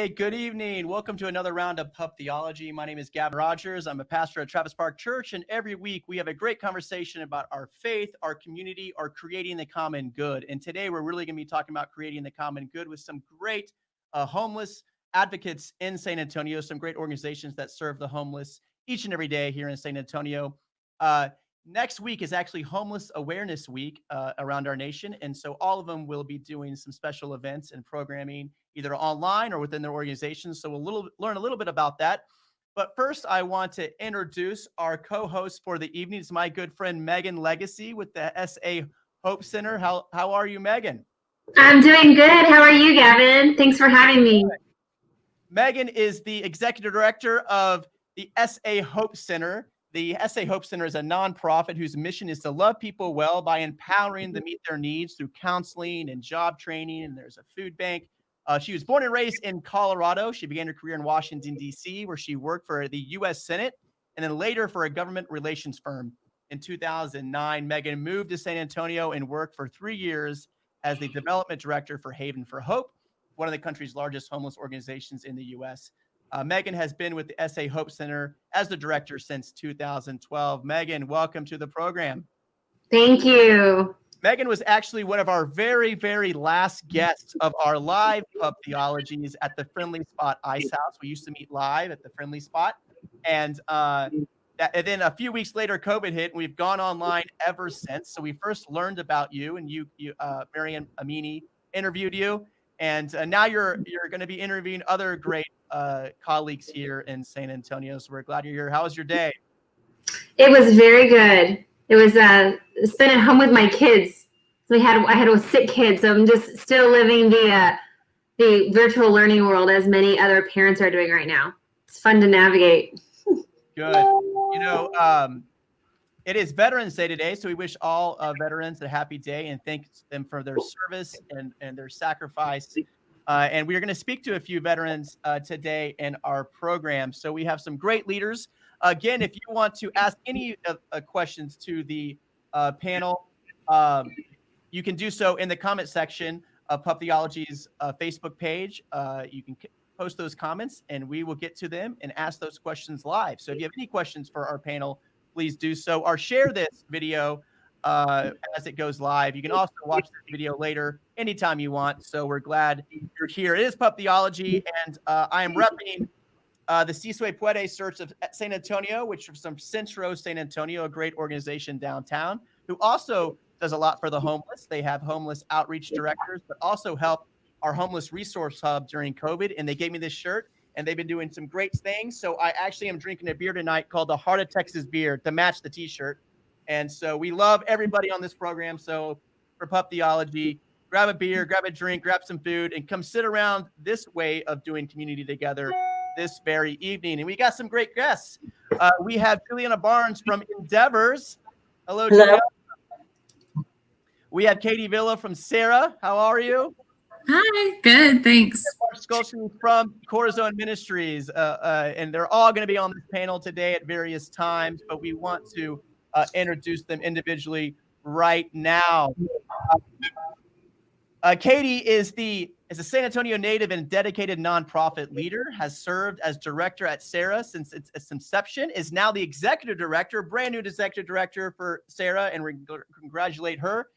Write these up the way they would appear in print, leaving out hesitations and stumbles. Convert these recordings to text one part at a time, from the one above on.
Hey, good evening. Welcome to another round of Pub Theology. My name is Gavin Rogers. I'm a pastor at Travis Park Church, and every week we have a great conversation about our faith, our community, or creating the common good. And today we're really going to be talking about creating the common good with some great homeless advocates in San Antonio, some great organizations that serve the homeless each and every day here in San Antonio. Next week is actually Homeless Awareness Week around our nation. And so all of them will be doing some special events and programming either online or within their organizations. So we'll learn a little bit about that. But first, I want to introduce our co-host for the evening. It's my good friend, Megan Legacy with the SA Hope Center. How are you, Megan? I'm doing good. How are you, Gavin? Thanks for having me. Megan is the executive director of the SA Hope Center. The SA Hope Center is a nonprofit whose mission is to love people well by empowering them to meet their needs through counseling and job training. And there's a food bank. She was born and raised in Colorado. She began her career in Washington, D.C., where she worked for the U.S. Senate and then later for a government relations firm. In 2009, Megan moved to San Antonio and worked for 3 years as the development director for Haven for Hope, one of the country's largest homeless organizations in the U.S. Megan has been with the SA Hope Center as the director since 2012. Megan, welcome to the program. Thank you. Megan was actually one of our very, very last guests of our live Pub Theologies at the Friendly Spot Ice House. We used to meet live at the Friendly Spot. And then a few weeks later, COVID hit, and we've gone online ever since. So we first learned about you, and you Marian Amini, interviewed you. And now you're going to be interviewing other great colleagues here in San Antonio. So we're glad you're here. How was your day? It was very good. It was spent at home with my kids. So I had a sick kid, so I'm just still living the virtual learning world as many other parents are doing right now. It's fun to navigate. Good. You know, it is Veterans Day today, so we wish all veterans a happy day and thank them for their service and their sacrifice. And we are going to speak to a few veterans today in our program. So we have some great leaders. Again, if you want to ask any questions to the panel, you can do so in the comment section of Pub Theology's Facebook page. You can post those comments and we will get to them and ask those questions live. So if you have any questions for our panel, please do so or share this video as it goes live. You can also watch this video later anytime you want. So we're glad you're here. It is Pub Theology, and I am repping the Si Se Puede Church of San Antonio, which is from Centro San Antonio, a great organization downtown, who also does a lot for the homeless. They have homeless outreach directors, but also help our homeless resource hub during COVID. And they gave me this shirt, and they've been doing some great things. So I actually am drinking a beer tonight called the Heart of Texas beer to match the t-shirt. And so we love everybody on this program. So for Pub Theology, grab a beer, grab a drink, grab some food, and come sit around this way of doing community together this very evening. And we got some great guests. We have Juliana Barnes from Endeavors. Hello, Juliana. We have Katie Vela from Sarah. How are you? Hi, good, thanks. Stoeltje from Corazon Ministries, and they're all going to be on this panel today at various times, but we want to introduce them individually right now. Katie is a San Antonio native and dedicated nonprofit leader, has served as director at Sarah since its inception, is now the executive director, brand new executive director for Sarah, and we congratulate her.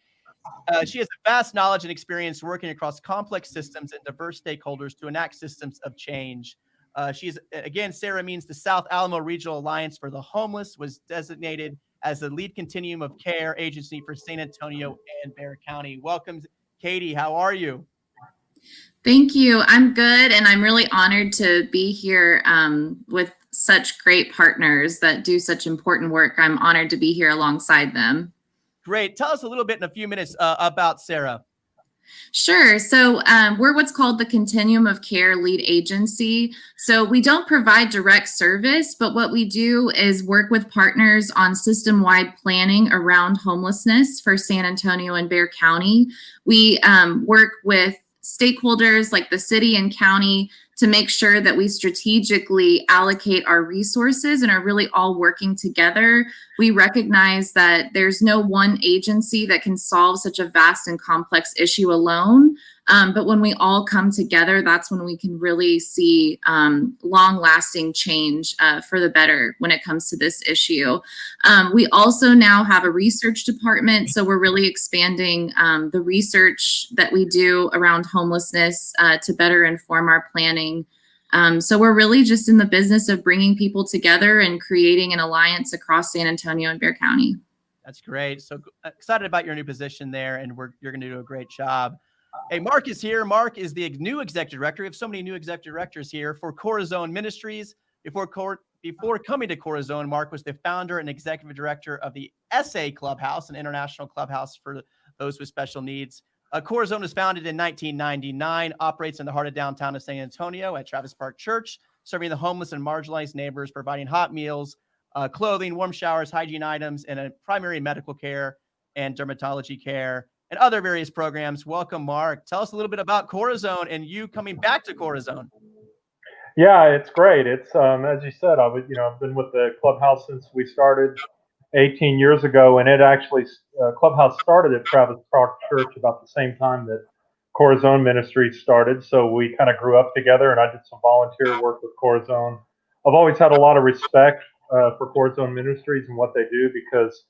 She has a vast knowledge and experience working across complex systems and diverse stakeholders to enact systems of change. Sarah means the South Alamo Regional Alliance for the Homeless was designated as the lead continuum of care agency for San Antonio and Bexar County. Welcome, Katie. How are you? Thank you. I'm good, and I'm really honored to be here with such great partners that do such important work. I'm honored to be here alongside them. Great. Tell us a little bit in a few minutes about Sarah. Sure. So we're what's called the Continuum of Care Lead Agency. So we don't provide direct service, but what we do is work with partners on system-wide planning around homelessness for San Antonio and Bexar County. We work with stakeholders like the city and county to make sure that we strategically allocate our resources and are really all working together We recognize that there's no one agency that can solve such a vast and complex issue alone. But when we all come together, that's when we can really see long-lasting change for the better when it comes to this issue. We also now have a research department, so we're really expanding the research that we do around homelessness to better inform our planning. So we're really just in the business of bringing people together and creating an alliance across San Antonio and Bexar County. That's great. So excited about your new position there, and you're going to do a great job. Hey, Mark is here. Mark is the new executive director. We have so many new executive directors here for Corazon Ministries. Before coming to Corazon, Mark was the founder and executive director of the SA Clubhouse, an international clubhouse for those with special needs. Corazon was founded in 1999, operates in the heart of downtown of San Antonio at Travis Park Church, serving the homeless and marginalized neighbors, providing hot meals, clothing, warm showers, hygiene items, and a primary medical care and dermatology care, and other various programs. Welcome, Mark. Tell us a little bit about Corazon and you coming back to Corazon. Yeah, it's great. It's as you said, I've been with the clubhouse since we started 18 years ago, and it actually clubhouse started at Travis Park Church about the same time that Corazon Ministries started. So we kind of grew up together, and I did some volunteer work with Corazon. I've always had a lot of respect for Corazon Ministries and what they do, because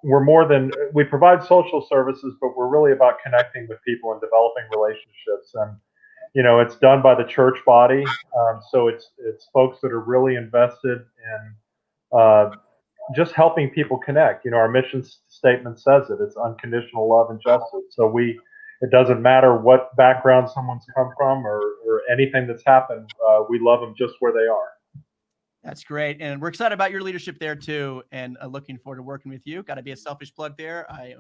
we're more than we provide social services, but we're really about connecting with people and developing relationships. And it's done by the church body, so it's folks that are really invested in just helping people connect. Our mission statement says it. It's unconditional love and justice. So it doesn't matter what background someone's come from or anything that's happened. We love them just where they are. That's great. And we're excited about your leadership there too, and looking forward to working with you. Got to be a selfish plug there. I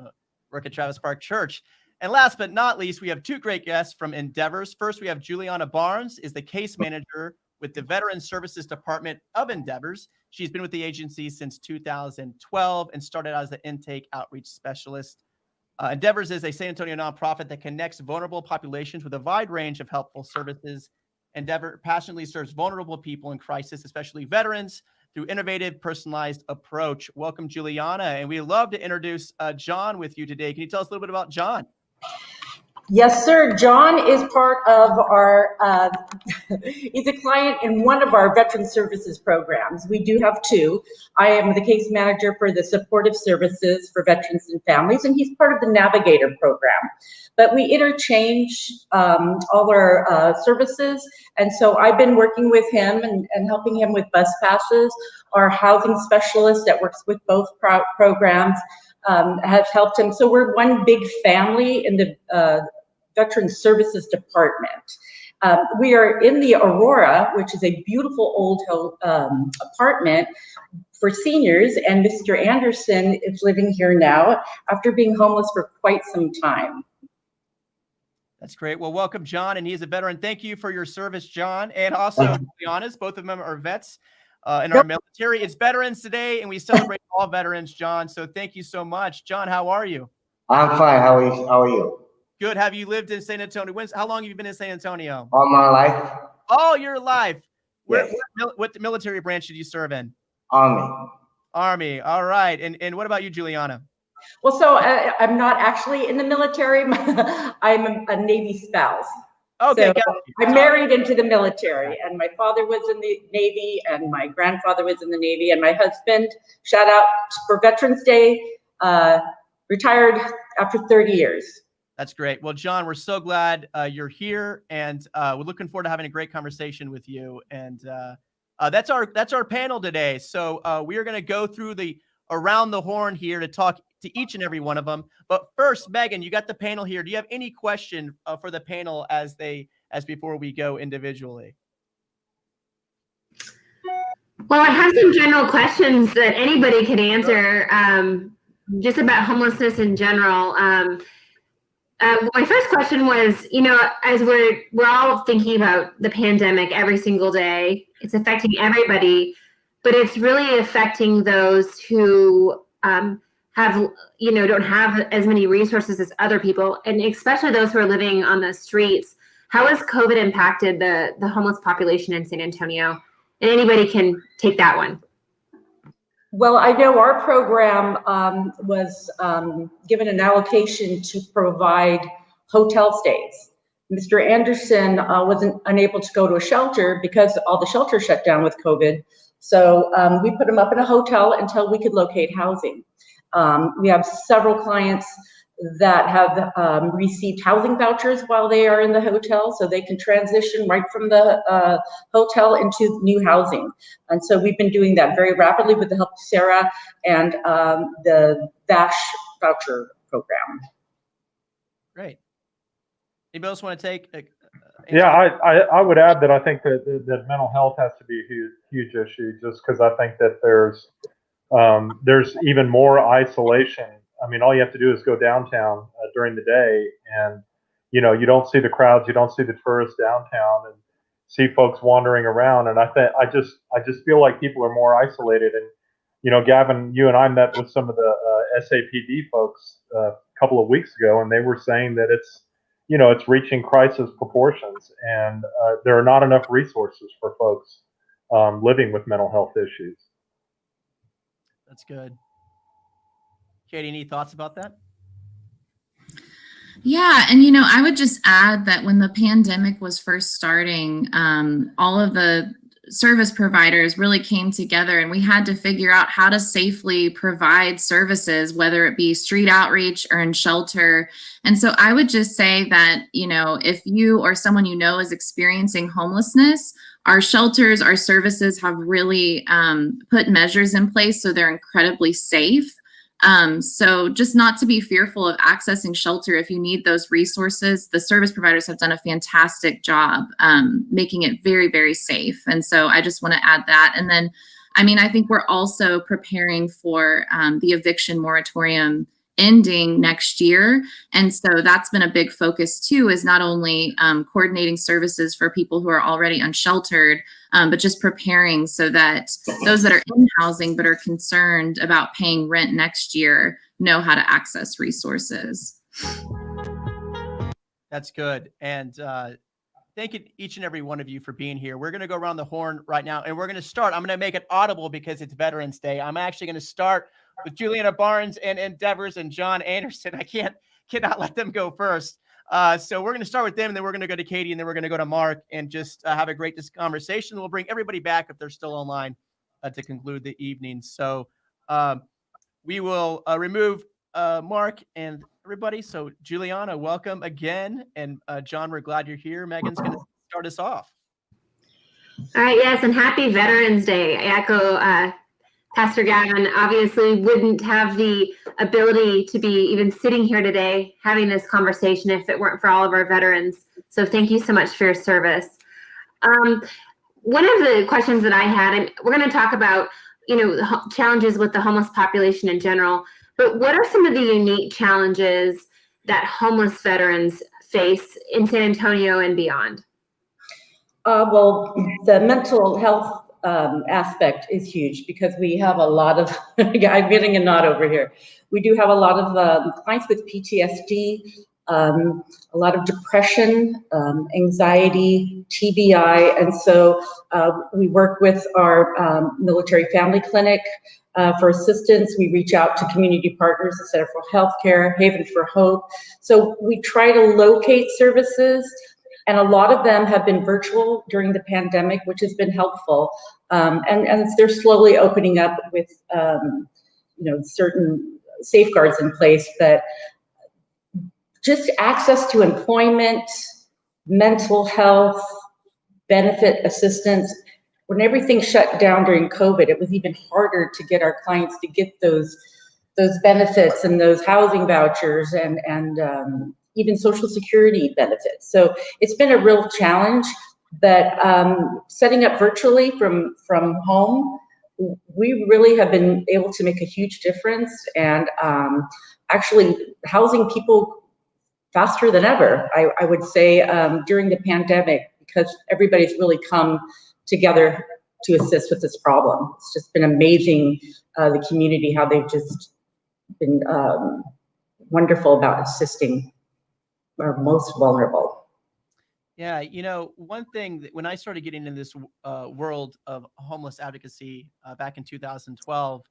work at Travis Park Church. And last but not least, we have two great guests from Endeavors. First, we have Juliana Barnes, is the case manager with the Veteran Services Department of Endeavors. She's been with the agency since 2012 and started as the intake outreach specialist. Endeavors is a San Antonio nonprofit that connects vulnerable populations with a wide range of helpful services. Endeavor passionately serves vulnerable people in crisis, especially veterans, through innovative, personalized approach. Welcome, Juliana. And we'd love to introduce John with you today. Can you tell us a little bit about John? Yes, sir. John is part of our, he's a client in one of our veteran services programs. We do have two. I am the case manager for the supportive services for veterans and families, and he's part of the Navigator program. But we interchange all our services, and so I've been working with him and helping him with bus passes. Our housing specialist that works with both programs has helped him. So we're one big family in the Veteran Services Department. We are in the Aurora, which is a beautiful old apartment for seniors, and Mr. Anderson is living here now after being homeless for quite some time. That's great. Well, welcome, John, and he is a veteran. Thank you for your service, John, and also, to be honest, both of them are vets in our military. It's Veterans Day, and we celebrate all veterans, John, so thank you so much. John, how are you? I'm fine. How are you? Good. Have you lived in San Antonio? How long have you been in San Antonio? All my life. All your life. Yes. What military branch did you serve in? Army. Army. All right. And what about you, Juliana? Well, so I'm not actually in the military. I'm a Navy spouse. Okay. So I married into the military, and my father was in the Navy, and my grandfather was in the Navy, and my husband, shout out for Veterans Day, retired after 30 years. That's great. Well, John, we're so glad you're here, and we're looking forward to having a great conversation with you. And that's our panel today. So we are going to go through the around the horn here to talk to each and every one of them. But first, Megan, you got the panel here. Do you have any question for the panel as before we go individually? Well, I have some general questions that anybody could answer, just about homelessness in general. My first question was, as we're all thinking about the pandemic every single day, it's affecting everybody, but it's really affecting those who don't have as many resources as other people, and especially those who are living on the streets. How has COVID impacted the homeless population in San Antonio? And anybody can take that one. Well, I know our program was given an allocation to provide hotel stays. Mr. Anderson wasn't unable to go to a shelter because all the shelters shut down with COVID. So we put him up in a hotel until we could locate housing. We have several clients that have received housing vouchers while they are in the hotel, so they can transition right from the hotel into new housing. And so we've been doing that very rapidly with the help of Sarah and the VASH voucher program. Great. Anybody else want to take? Yeah, I would add that I think that mental health has to be a huge issue, just because I think that there's even more isolation. I mean, all you have to do is go downtown during the day, and you don't see the crowds, you don't see the tourists downtown, and see folks wandering around. And I just feel like people are more isolated. And Gavin, you and I met with some of the SAPD folks a couple of weeks ago, and they were saying that it's reaching crisis proportions, and there are not enough resources for folks living with mental health issues. That's good. Katie, any thoughts about that? Yeah, and I would just add that when the pandemic was first starting, all of the service providers really came together, and we had to figure out how to safely provide services, whether it be street outreach or in shelter. And so I would just say that, if you or someone is experiencing homelessness, our shelters, our services have really put measures in place so they're incredibly safe. So just not to be fearful of accessing shelter if you need those resources. The service providers have done a fantastic job making it very, very safe. And so I just want to add that. And then, I think we're also preparing for the eviction moratorium ending next year. And so that's been a big focus too, is not only coordinating services for people who are already unsheltered, but just preparing so that those that are in housing but are concerned about paying rent next year know how to access resources. That's good. And thank you, each and every one of you, for being here. We're going to go around the horn right now, and we're going to start. I'm going to make it audible because it's Veterans Day. I'm actually going to start with Juliana Barnes and Endeavors and John Anderson. I cannot let them go first. So we're going to start with them, and then we're going to go to Katie, and then we're going to go to Mark, and just have a great conversation. We'll bring everybody back if they're still online to conclude the evening. So we will remove Mark and everybody. So Juliana, welcome again. And John, we're glad you're here. Megan's going to start us off. All right, yes, and happy Veterans Day. I echo Pastor Gavin. Obviously wouldn't have the ability to be even sitting here today having this conversation if it weren't for all of our veterans. So thank you so much for your service. One of the questions that I had, and we're going to talk about, challenges with the homeless population in general, but what are some of the unique challenges that homeless veterans face in San Antonio and beyond? Well, the mental health aspect is huge because we have a lot of, I'm getting a nod over here. We do have a lot of clients with PTSD, a lot of depression, anxiety, TBI. And so we work with our military family clinic for assistance. We reach out to community partners, the Center for Healthcare, Haven for Hope. So we try to locate services, and a lot of them have been virtual during the pandemic, which has been helpful. And they're slowly opening up with certain safeguards in place, but just access to employment, mental health, benefit assistance. When everything shut down during COVID, it was even harder to get our clients to get those benefits and those housing vouchers and even Social Security benefits. So it's been a real challenge, but setting up virtually from home, we really have been able to make a huge difference, and actually housing people faster than ever, I would say, during the pandemic, because everybody's really come together to assist with this problem. It's just been amazing, the community, how they've just been wonderful about assisting our most vulnerable. Yeah, one thing that when I started getting in this world of homeless advocacy back in 2012,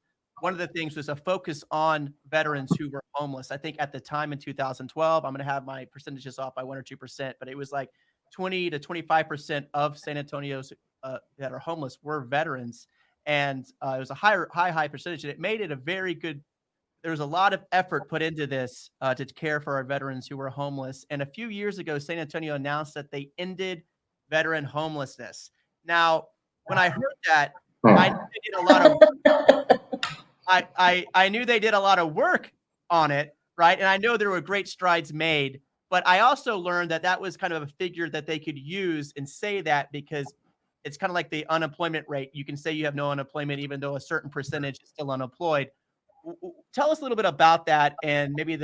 one of the things was a focus on veterans who were homeless. I think at the time in 2012, I'm going to have my percentages off by 1 or 2%, but it was like 20 to 25% of San Antonio's that are homeless were veterans. And it was a high percentage. And it made it a very good, there was a lot of effort put into this to care for our veterans who were homeless. And a few years ago, San Antonio announced that they ended veteran homelessness. Now, when I heard that, I knew they did a lot of I knew they did a lot of work on it, right? And I know there were great strides made, but I also learned that that was kind of a figure that they could use and say that because it's kind of like the unemployment rate. You can say you have no unemployment, even though a certain percentage is still unemployed. Tell us a little bit about that and maybe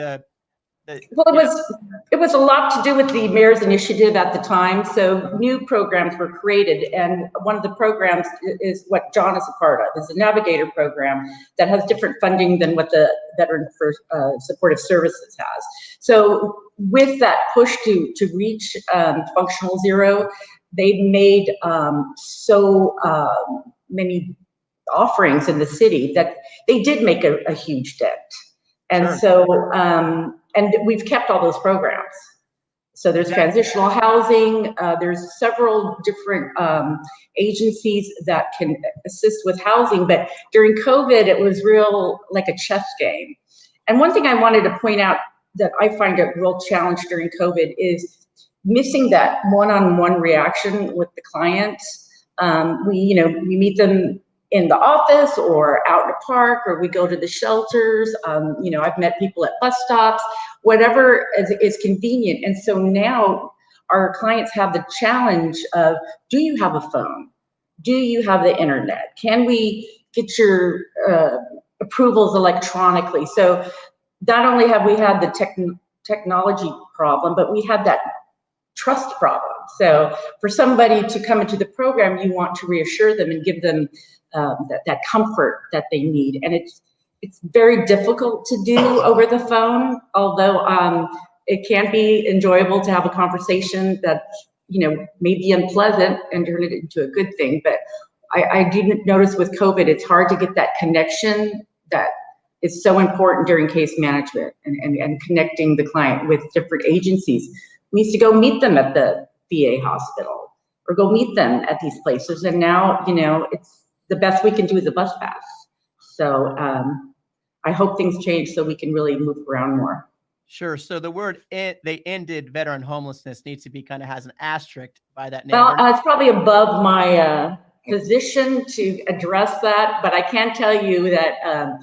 well, it was a lot to do with the mayor's initiative at the time. So new programs were created, and one of the programs is what John is a part of. It's a Navigator program that has different funding than what the Veteran Supportive Services has. So with that push to reach functional zero, they've made so many offerings in the city that they did make a huge dent. And Sure. so, and we've kept all those programs. So there's transitional housing, there's several different agencies that can assist with housing, but during COVID, it was real like a chess game. And one thing I wanted to point out that I find a real challenge during COVID is missing that one-on-one reaction with the clients. We meet them in the office or out in the park, or we go to the shelters. I've met people at bus stops, whatever is convenient. And so now our clients have the challenge of, do you have a phone? Do you have the internet? Can we get your approvals electronically? So not only have we had the technology problem, but we had that trust problem. So for somebody to come into the program, you want to reassure them and give them that comfort that they need. And it's very difficult to do over the phone, although it can be enjoyable to have a conversation that, may be unpleasant and turn it into a good thing. But I did notice with COVID, it's hard to get that connection that is so important during case management and connecting the client with different agencies. We used to go meet them at the VA hospital or go meet them at these places. And now, it's the best we can do is a bus pass. So I hope things change so we can really move around more. Sure. So the word they ended veteran homelessness needs to be kind of has an asterisk by that name. Well, it's probably above my position to address that, but I can tell you that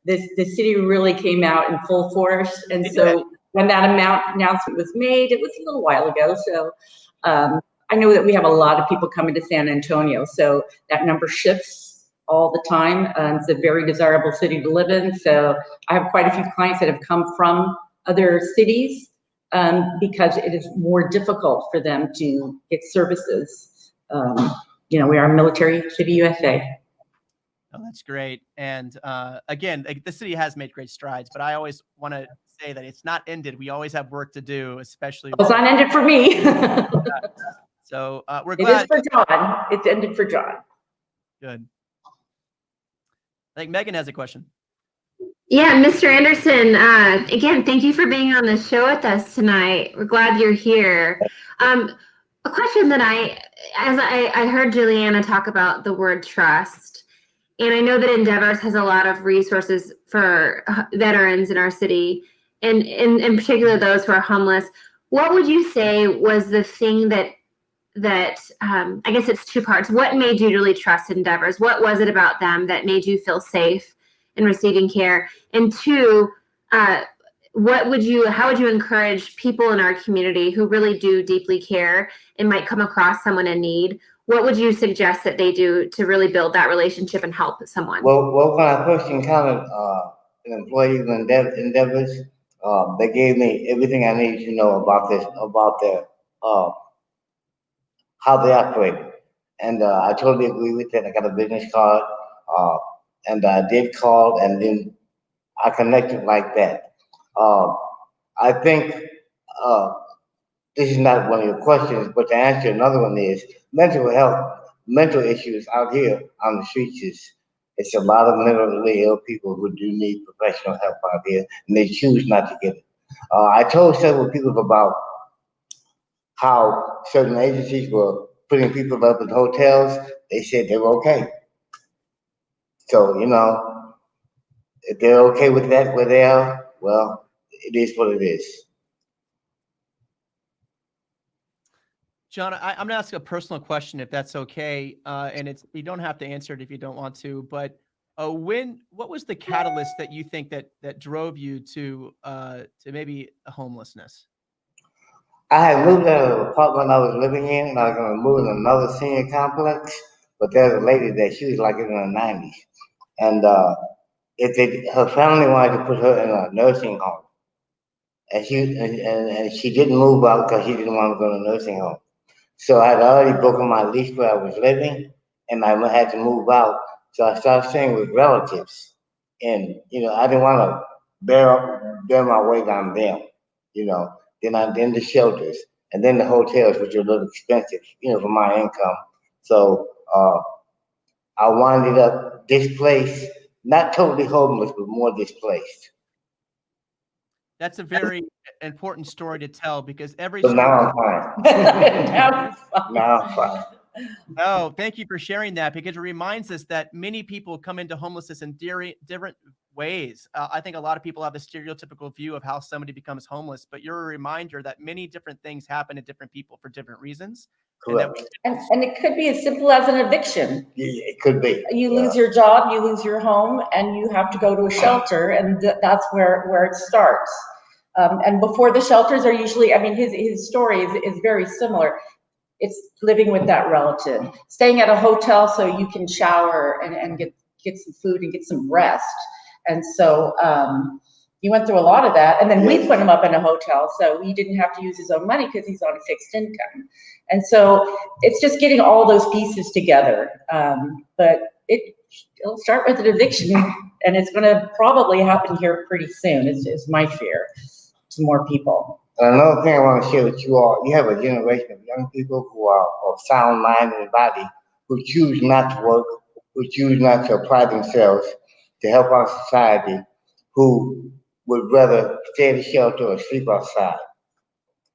the city really came out in full force. And so when that announcement was made, it was a little while ago. So I know that we have a lot of people coming to San Antonio, so that number shifts all the time. It's a very desirable city to live in. So I have quite a few clients that have come from other cities because it is more difficult for them to get services. We are a military city, USA. Oh, that's great. And again, the city has made great strides, but I always want to say that it's not ended. We always have work to do, especially. It's not ended for me. So we're glad. It is for John. It's ended for John. Good. I think Megan has a question. Yeah, Mr. Anderson, again, thank you for being on the show with us tonight. We're glad you're here. A question that I heard Juliana talk about the word trust, and I know that Endeavors has a lot of resources for veterans in our city, and in particular those who are homeless. What would you say was the thing that I guess it's two parts. What made you really trust Endeavors? What was it about them that made you feel safe in receiving care? And two, how would you encourage people in our community who really do deeply care and might come across someone in need? What would you suggest that they do to really build that relationship and help someone? Well, when I first encountered an employee of Endeavors, they gave me everything I needed to know about their how they operate. And I totally agree with it. I got a business card, and I did call, and then I connected like that. I think this is not one of your questions, but to answer another one is mental health, mental issues out here on the streets It's a lot of mentally ill people who do need professional help out here, and they choose not to get it. I told several people about how certain agencies were putting people up in hotels. They said they were okay. So, you know, if they're okay with that, where they are, well, it is what it is. John, I'm going to ask a personal question, if that's okay. And you don't have to answer it if you don't want to. But what was the catalyst that you think that drove you to maybe homelessness? I had moved out of the apartment I was living in, and I was going to move in another senior complex. But there's a lady there; she was like in her 90s, and her family wanted to put her in a nursing home, and she didn't move out because she didn't want to go to a nursing home. So I had already broken my lease where I was living, and I had to move out. So I started staying with relatives, and you know I didn't want to bear my weight on them, you know. Then the shelters, and then the hotels, which are a little expensive, you know, for my income. So I winded up displaced, not totally homeless, but more displaced. That's a very important story to tell, because every So story. now I'm fine. Now I'm fine. Oh, thank you for sharing that, because it reminds us that many people come into homelessness in different ways. I think a lot of people have a stereotypical view of how somebody becomes homeless, but you're a reminder that many different things happen to different people for different reasons. Correct. And it could be as simple as an eviction. Yeah, it could be. You lose your job, you lose your home, and you have to go to a shelter, and that's where it starts. And before the shelters are usually, I mean, his story is very similar. It's living with that relative, staying at a hotel so you can shower and get some food and get some rest. And so he went through a lot of that, and then we put him up in a hotel so he didn't have to use his own money because he's on a fixed income. And so it's just getting all those pieces together. But it'll start with an eviction, and it's going to probably happen here pretty soon. Is my fear to more people. Another thing I want to share with you all: you have a generation of young people who are of sound mind and body, who choose not to work, who choose not to apply themselves to help our society, who would rather stay at a shelter or sleep outside.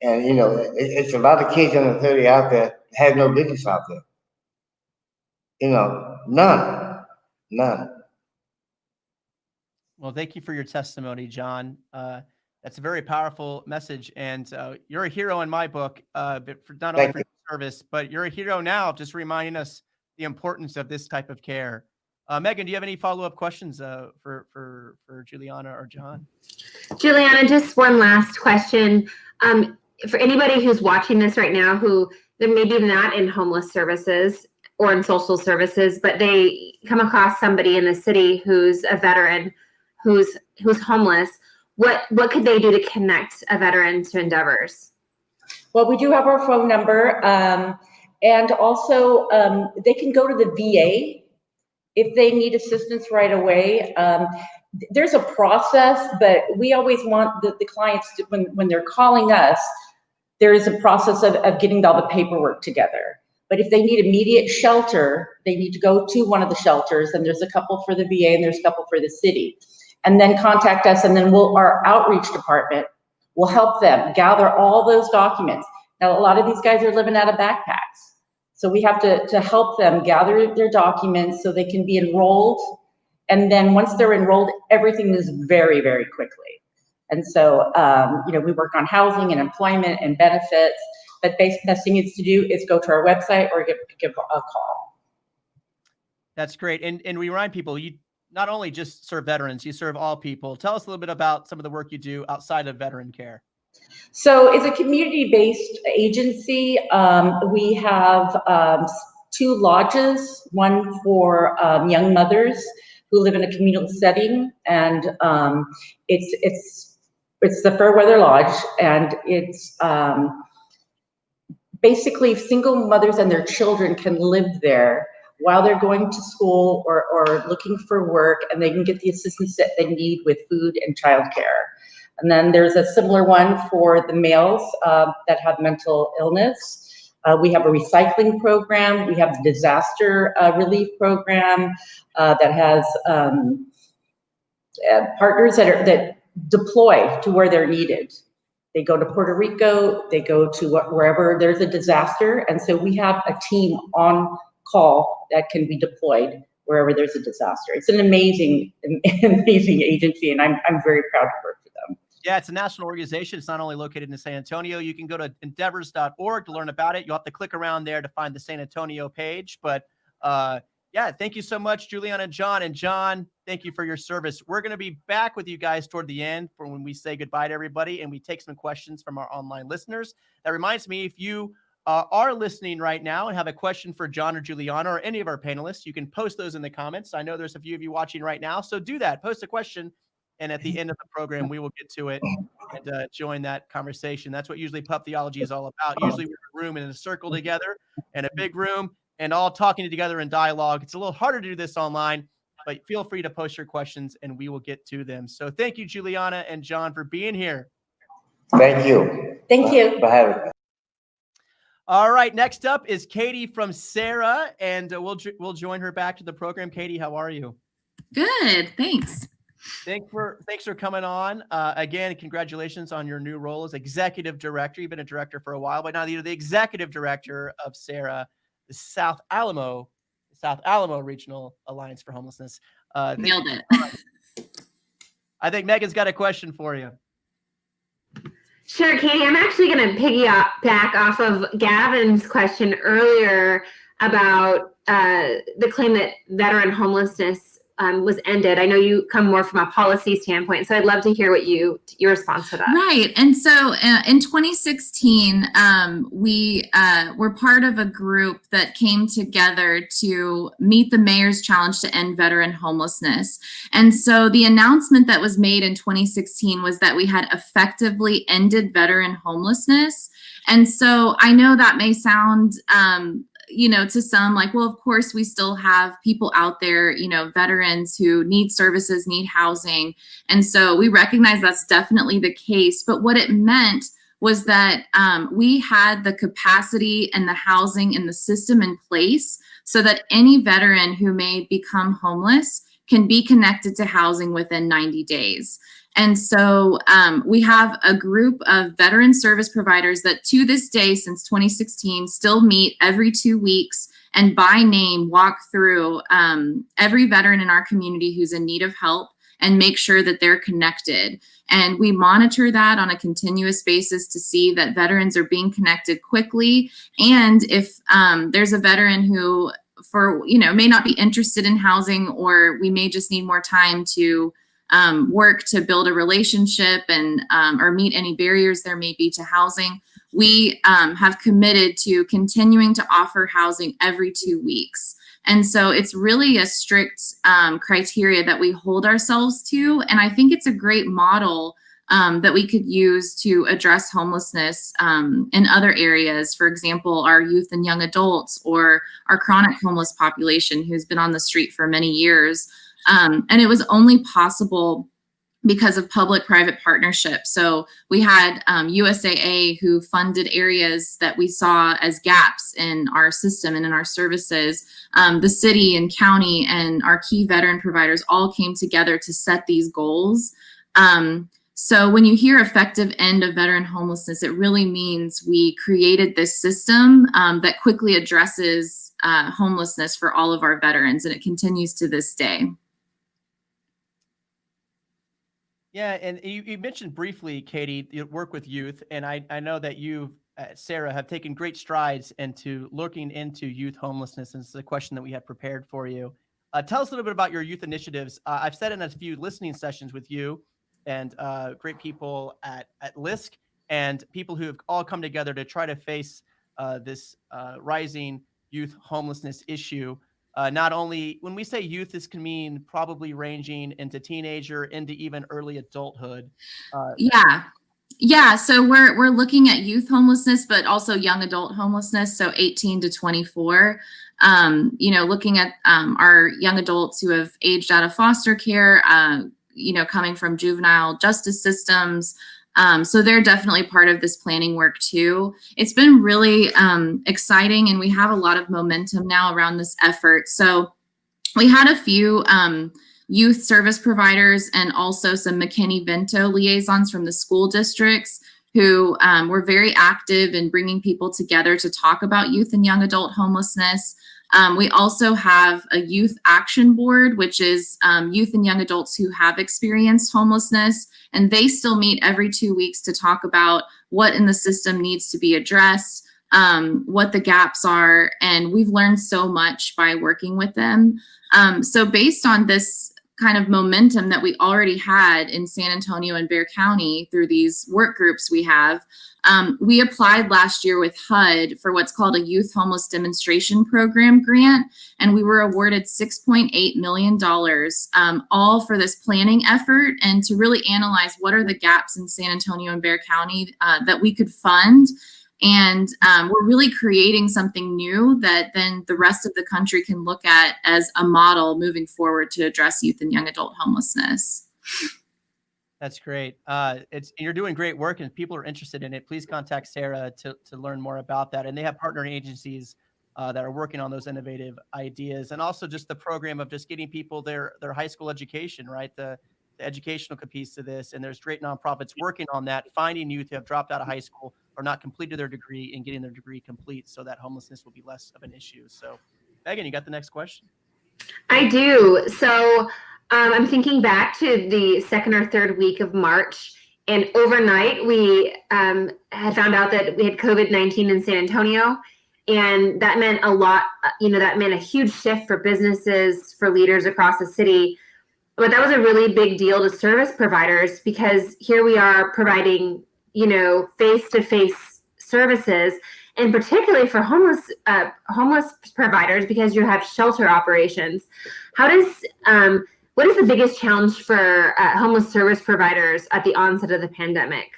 And you know, it's a lot of kids under 30 out there that have no business out there. You know, none. Well, thank you for your testimony, John. That's a very powerful message, and you're a hero in my book, but not only for your service, but you're a hero now, just reminding us the importance of this type of care. Megan, do you have any follow-up questions for Juliana or John? Juliana, just one last question. For anybody who's watching this right now, who they're maybe not in homeless services or in social services, but they come across somebody in the city who's a veteran, who's homeless, what could they do to connect a veteran to Endeavors? Well, we do have our phone number, and also they can go to the VA if they need assistance right away. There's a process, but we always want the clients to, when they're calling us, there is a process of getting all the paperwork together. But if they need immediate shelter, they need to go to one of the shelters, and there's a couple for the VA and there's a couple for the city. And then contact us, and then our outreach department will help them gather all those documents. Now, a lot of these guys are living out of backpacks. So we have to help them gather their documents so they can be enrolled. And then once they're enrolled, everything moves very, very quickly. And so, you know, we work on housing and employment and benefits, but best thing is to do is go to our website or give a call. That's great. And we remind people, you not only just serve veterans, you serve all people. Tell us a little bit about some of the work you do outside of veteran care. So it's a community-based agency. We have 2 lodges, one for young mothers who live in a communal setting, and it's the Fairweather Lodge, and it's basically single mothers and their children can live there while they're going to school or looking for work, and they can get the assistance that they need with food and childcare. And then there's a similar one for the males that have mental illness. We have a recycling program. We have the disaster relief program that has partners that deploy to where they're needed. They go to Puerto Rico, they go to wherever there's a disaster. And so we have a team on call that can be deployed wherever there's a disaster. It's an amazing agency, and I'm very proud to work for them. Yeah, it's a national organization. It's not only located in San Antonio. You can go to endeavors.org to learn about it. You'll have to click around there to find the San Antonio page. But yeah, thank you so much, Juliana and John. And John, thank you for your service. We're going to be back with you guys toward the end for when we say goodbye to everybody and we take some questions from our online listeners. That reminds me, if you are listening right now and have a question for John or Juliana or any of our panelists, you can post those in the comments. I know there's a few of you watching right now, so do that. Post a question, and at the end of the program, we will get to it and join that conversation. That's what usually Pub Theology is all about. Usually we're in a room in a circle together, in a big room, and all talking together in dialogue. It's a little harder to do this online, but feel free to post your questions, and we will get to them. So thank you, Juliana and John, for being here. Thank you. Thank you. For having me. All right, next up is Katie from Sarah, and we'll join her back to the program. Katie, how are you? Good, thanks. Thanks for coming on. Again, congratulations on your new role as executive director. You've been a director for a while, but now you're the executive director of Sarah, the South Alamo Regional Alliance for Homelessness. Nailed it. I think Megan's got a question for you. Sure, Katie. I'm actually going to piggyback off of Gavin's question earlier about the claim that veteran homelessness was ended. I know you come more from a policy standpoint, so I'd love to hear what your response to that. Right. And so in 2016, we were part of a group that came together to meet the mayor's challenge to end veteran homelessness. And so the announcement that was made in 2016 was that we had effectively ended veteran homelessness. And so I know that may sound to some like, well, of course, we still have people out there, veterans who need services, need housing. And so we recognize that's definitely the case. But what it meant was that we had the capacity and the housing and the system in place so that any veteran who may become homeless can be connected to housing within 90 days. And so we have a group of veteran service providers that to this day, since 2016, still meet every 2 weeks and by name walk through every veteran in our community who's in need of help and make sure that they're connected. And we monitor that on a continuous basis to see that veterans are being connected quickly. And if there's a veteran who may not be interested in housing, or we may just need more time to work to build a relationship and or meet any barriers there may be to housing, we have committed to continuing to offer housing every 2 weeks. And so it's really a strict criteria that we hold ourselves to. And I think it's a great model that we could use to address homelessness in other areas. For example, our youth and young adults, or our chronic homeless population who's been on the street for many years. And it was only possible because of public-private partnership. So we had USAA who funded areas that we saw as gaps in our system and in our services. The city and county and our key veteran providers all came together to set these goals. So when you hear effective end of veteran homelessness, it really means we created this system that quickly addresses homelessness for all of our veterans, and it continues to this day. Yeah, and you mentioned briefly, Katie, you work with youth, and I know that you, Sarah, have taken great strides into looking into youth homelessness, and this is a question that we have prepared for you. Tell us a little bit about your youth initiatives. I've sat in a few listening sessions with you and great people at LISC and people who have all come together to try to face this rising youth homelessness issue. Not only when we say youth, this can mean probably ranging into teenager, into even early adulthood. Yeah. So we're looking at youth homelessness, but also young adult homelessness. So 18 to 24, looking at our young adults who have aged out of foster care, coming from juvenile justice systems, So they're definitely part of this planning work too. It's been really exciting, and we have a lot of momentum now around this effort. So we had a few youth service providers and also some McKinney-Vento liaisons from the school districts who were very active in bringing people together to talk about youth and young adult homelessness. We also have a youth action board, which is youth and young adults who have experienced homelessness, and they still meet every 2 weeks to talk about what in the system needs to be addressed, what the gaps are, and we've learned so much by working with them. So based on this kind of momentum that we already had in San Antonio and Bexar County through these work groups we have, we applied last year with HUD for what's called a Youth Homeless Demonstration Program grant, and we were awarded $6.8 million, all for this planning effort and to really analyze what are the gaps in San Antonio and Bexar County that we could fund. And we're really creating something new that then the rest of the country can look at as a model moving forward to address youth and young adult homelessness. That's great. You're doing great work, and if people are interested in it, please contact Sarah to learn more about that. And they have partnering agencies that are working on those innovative ideas, and also just the program of just getting people their high school education, right? The educational piece to this. And there's great nonprofits working on that, finding youth who have dropped out of high school or not completed their degree and getting their degree complete so that homelessness will be less of an issue. So Megan, you got the next question? I do. So I'm thinking back to the second or third week of March, and overnight we had found out that we had COVID-19 in San Antonio, and that meant a lot. That meant a huge shift for businesses, for leaders across the city. But that was a really big deal to service providers, because here we are providing, face-to-face services, and particularly for homeless providers, because you have shelter operations. What is the biggest challenge for homeless service providers at the onset of the pandemic?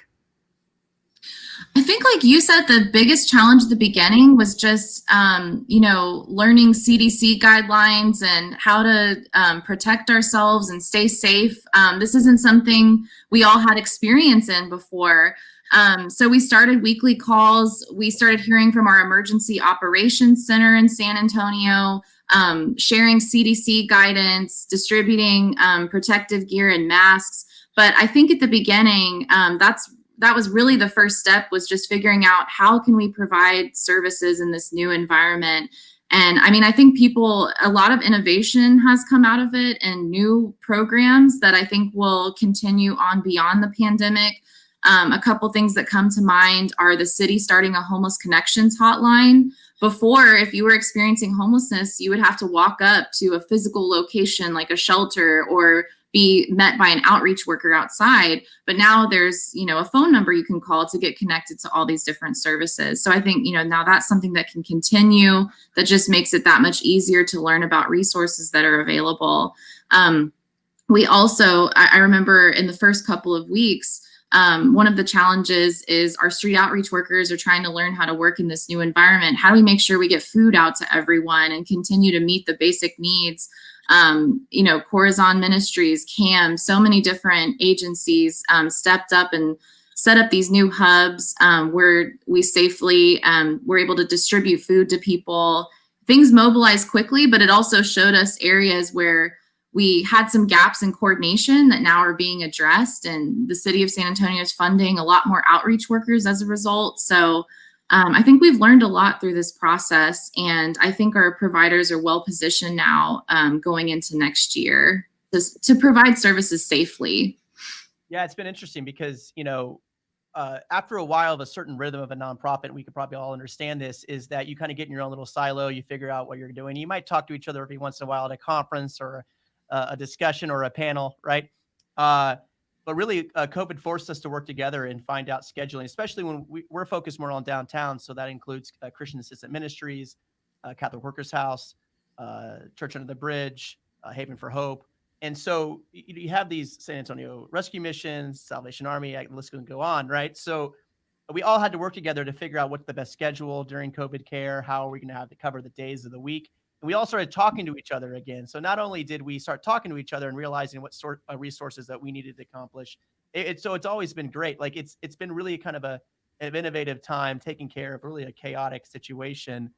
I think, like you said, the biggest challenge at the beginning was just, learning CDC guidelines and how to protect ourselves and stay safe. This isn't something we all had experience in before. So we started weekly calls. We started hearing from our emergency operations center in San Antonio, sharing CDC guidance, distributing protective gear and masks. But I think at the beginning, that was really the first step, was just figuring out how can we provide services in this new environment. And I mean, I think a lot of innovation has come out of it and new programs that I think will continue on beyond the pandemic. A couple things that come to mind are the city starting a homeless connections hotline. Before, if you were experiencing homelessness, you would have to walk up to a physical location like a shelter or be met by an outreach worker outside. But now there's, a phone number you can call to get connected to all these different services. So I think, now that's something that can continue, that just makes it that much easier to learn about resources that are available. We also, I remember in the first couple of weeks, one of the challenges is our street outreach workers are trying to learn how to work in this new environment. How do we make sure we get food out to everyone and continue to meet the basic needs? Corazon Ministries, CAM, so many different agencies stepped up and set up these new hubs where we safely were able to distribute food to people. Things mobilized quickly, but it also showed us areas where we had some gaps in coordination that now are being addressed, and the city of San Antonio is funding a lot more outreach workers as a result. So I think we've learned a lot through this process, and I think our providers are well positioned now going into next year to provide services safely. Yeah, it's been interesting because, after a while of a certain rhythm of a nonprofit, we could probably all understand this, is that you kind of get in your own little silo, you figure out what you're doing. You might talk to each other every once in a while at a conference or a discussion or a panel, right? But really, COVID forced us to work together and find out scheduling, especially when we're focused more on downtown. So that includes Christian Assistant Ministries, Catholic Workers House, Church Under the Bridge, Haven for Hope. And so you have these San Antonio Rescue Missions, Salvation Army, the list can go on, right? So we all had to work together to figure out what's the best schedule during COVID care, how are we going to have to cover the days of the week. And we all started talking to each other again. So not only did we start talking to each other and realizing what sort of resources that we needed to accomplish, so it's always been great. Like it's been really kind of an innovative time taking care of really a chaotic situation.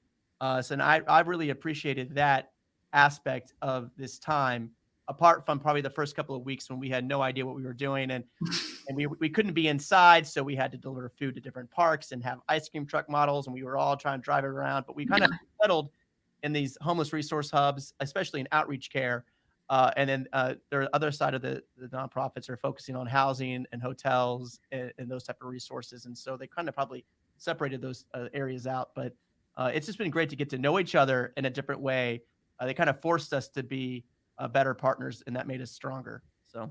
And I've really appreciated that aspect of this time, apart from probably the first couple of weeks when we had no idea what we were doing, and we couldn't be inside, so we had to deliver food to different parks and have ice cream truck models, and we were all trying to drive it around. But we kind of settled in these homeless resource hubs, especially in outreach care. And then the other side of the nonprofits are focusing on housing and hotels and those type of resources. And so they kind of probably separated those areas out. But it's just been great to get to know each other in a different way. They kind of forced us to be better partners, and that made us stronger. So.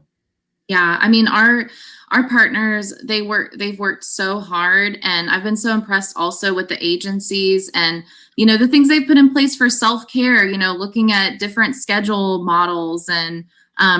Yeah, I mean, our partners, they've worked so hard, and I've been so impressed also with the agencies and, you know, the things they've put in place for self-care, you know, looking at different schedule models and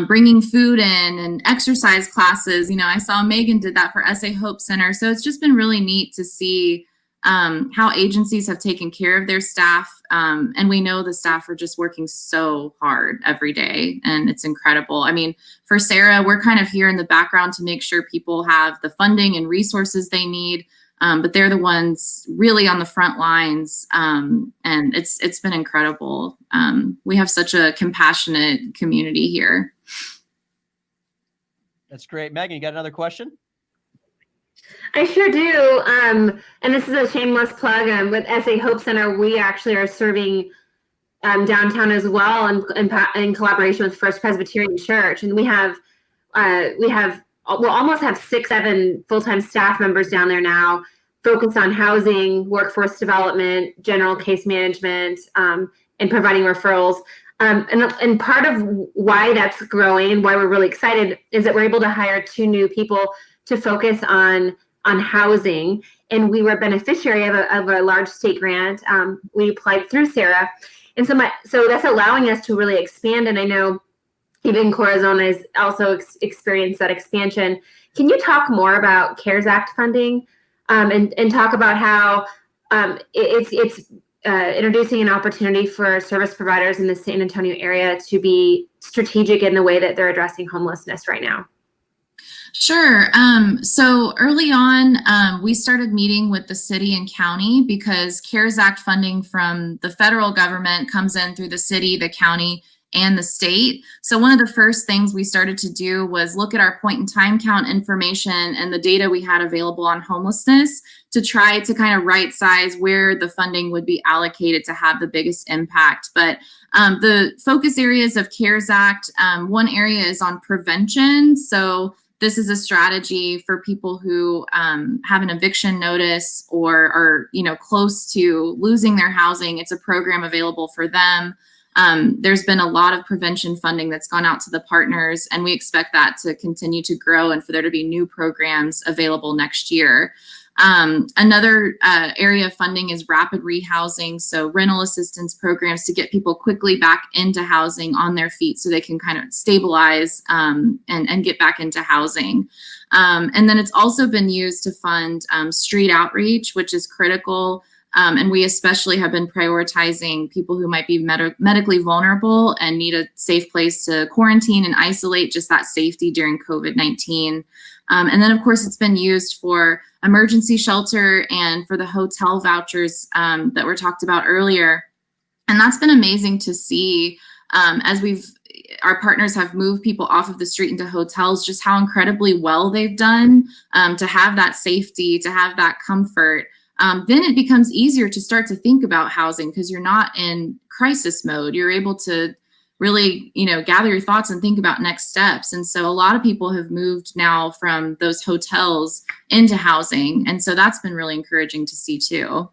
bringing food in and exercise classes. You know, I saw Megan did that for SA Hope Center. So it's just been really neat to see how agencies have taken care of their staff. And we know the staff are just working so hard every day, and it's incredible. I mean, for Sarah, we're kind of here in the background to make sure people have the funding and resources they need. But they're the ones really on the front lines. And it's been incredible. We have such a compassionate community here. That's great. Megan, you got another question? I sure do. And this is a shameless plug. With SA Hope Center, we actually are serving downtown as well, in collaboration with First Presbyterian Church. And we'll almost have 6-7 full-time staff members down there now, focused on housing, workforce development, general case management, and providing referrals. And part of why that's growing and why we're really excited is that we're able to hire 2 new people to focus on housing. And we were a beneficiary of a large state grant. We applied through Sarah. And so that's allowing us to really expand. And I know even Corazon has also experienced that expansion. Can you talk more about CARES Act funding and talk about how it's introducing an opportunity for service providers in the San Antonio area to be strategic in the way that they're addressing homelessness right now? Sure. So early on, we started meeting with the city and county because CARES Act funding from the federal government comes in through the city, the county, and the state. So one of the first things we started to do was look at our point in time count information and the data we had available on homelessness to try to kind of right size where the funding would be allocated to have the biggest impact. But the focus areas of CARES Act, one area is on prevention. So this is a strategy for people who have an eviction notice or are, you know, close to losing their housing. It's a program available for them. There's been a lot of prevention funding that's gone out to the partners, and we expect that to continue to grow and for there to be new programs available next year. Another area of funding is rapid rehousing, so rental assistance programs to get people quickly back into housing on their feet so they can kind of stabilize and get back into housing. And then it's also been used to fund street outreach, which is critical. And we especially have been prioritizing people who might be medically vulnerable and need a safe place to quarantine and isolate, just that safety during COVID-19. And then, of course, it's been used for emergency shelter and for the hotel vouchers that were talked about earlier. And that's been amazing to see as our partners have moved people off of the street into hotels, just how incredibly well they've done to have that safety, to have that comfort. Then it becomes easier to start to think about housing because you're not in crisis mode. You're able to really, you know, gather your thoughts and think about next steps. And so a lot of people have moved now from those hotels into housing. And so that's been really encouraging to see too.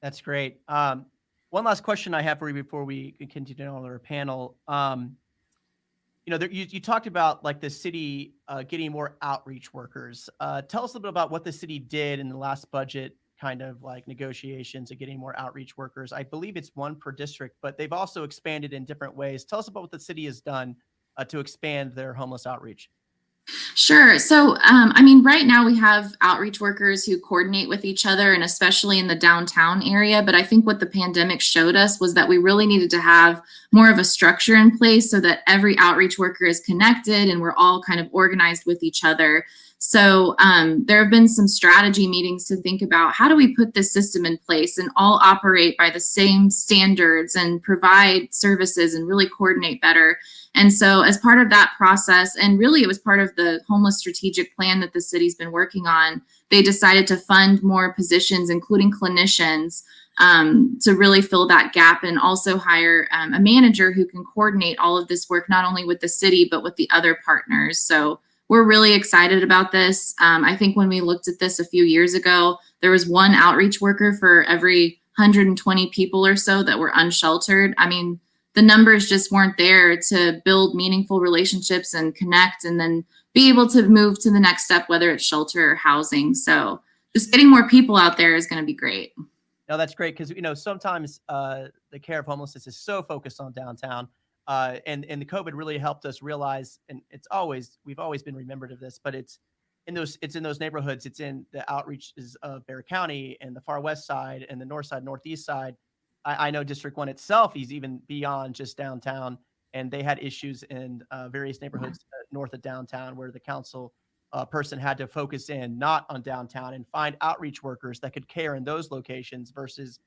That's great. One last question I have for you before we continue on our panel. You know, you talked about like the city getting more outreach workers. Tell us a little bit about what the city did in the last budget kind of like negotiations of getting more outreach workers. I believe it's 1 per district, but they've also expanded in different ways. Tell us about what the city has done to expand their homeless outreach. Sure. So, I mean, right now we have outreach workers who coordinate with each other, and especially in the downtown area. But I think what the pandemic showed us was that we really needed to have more of a structure in place so that every outreach worker is connected and we're all kind of organized with each other. So there have been some strategy meetings to think about how do we put this system in place and all operate by the same standards and provide services and really coordinate better. And so as part of that process, and really it was part of the homeless strategic plan that the city's been working on, they decided to fund more positions, including clinicians, to really fill that gap, and also hire a manager who can coordinate all of this work, not only with the city, but with the other partners. So we're really excited about this. I think when we looked at this a few years ago, there was one outreach worker for every 120 people or so that were unsheltered. I mean, the numbers just weren't there to build meaningful relationships and connect and then be able to move to the next step, whether it's shelter or housing. So just getting more people out there is going to be great. No, that's great because, sometimes the care of homelessness is so focused on downtown. And the COVID really helped us realize, and we've always been remembered of this, but it's in those neighborhoods, it's in the outreaches of Bexar County and the far west side and the north side, northeast side. I know District 1 itself is even beyond just downtown, and they had issues in various neighborhoods north of downtown where the council person had to focus in not on downtown and find outreach workers that could care in those locations versus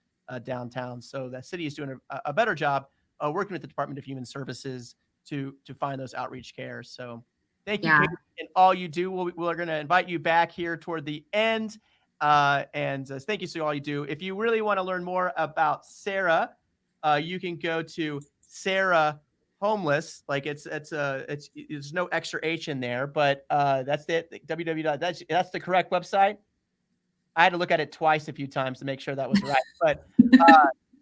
downtown. So the city is doing a better job working with the Department of Human Services to find those outreach care. So thank you, Kate, and all you do. We're going to invite you back here toward the end. And thank you for all you do. If you really want to learn more about Sarah, you can go to Sarah Homeless. Like there's no extra H in there, but that's it. That's the correct website. I had to look at it twice a few times to make sure that was right. But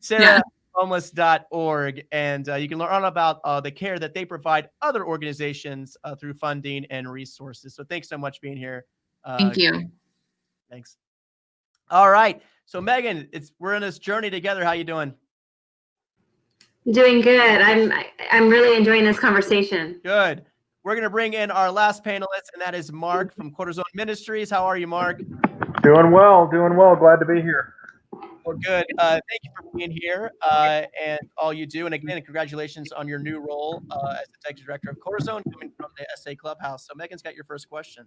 SarahHomeless.org, and you can learn all about the care that they provide other organizations through funding and resources. So thanks so much for being here. Thank you. Thanks. All right. So Megan, we're in this journey together. How you doing? Doing good. I'm really enjoying this conversation. Good. We're going to bring in our last panelist, and that is Mark from Corazon Ministries. How are you, Mark? Doing well. Glad to be here. Well, good. Thank you for being here and all you do. And again, congratulations on your new role as the Executive Director of Corazon, coming from the SA Clubhouse. So Megan's got your first question.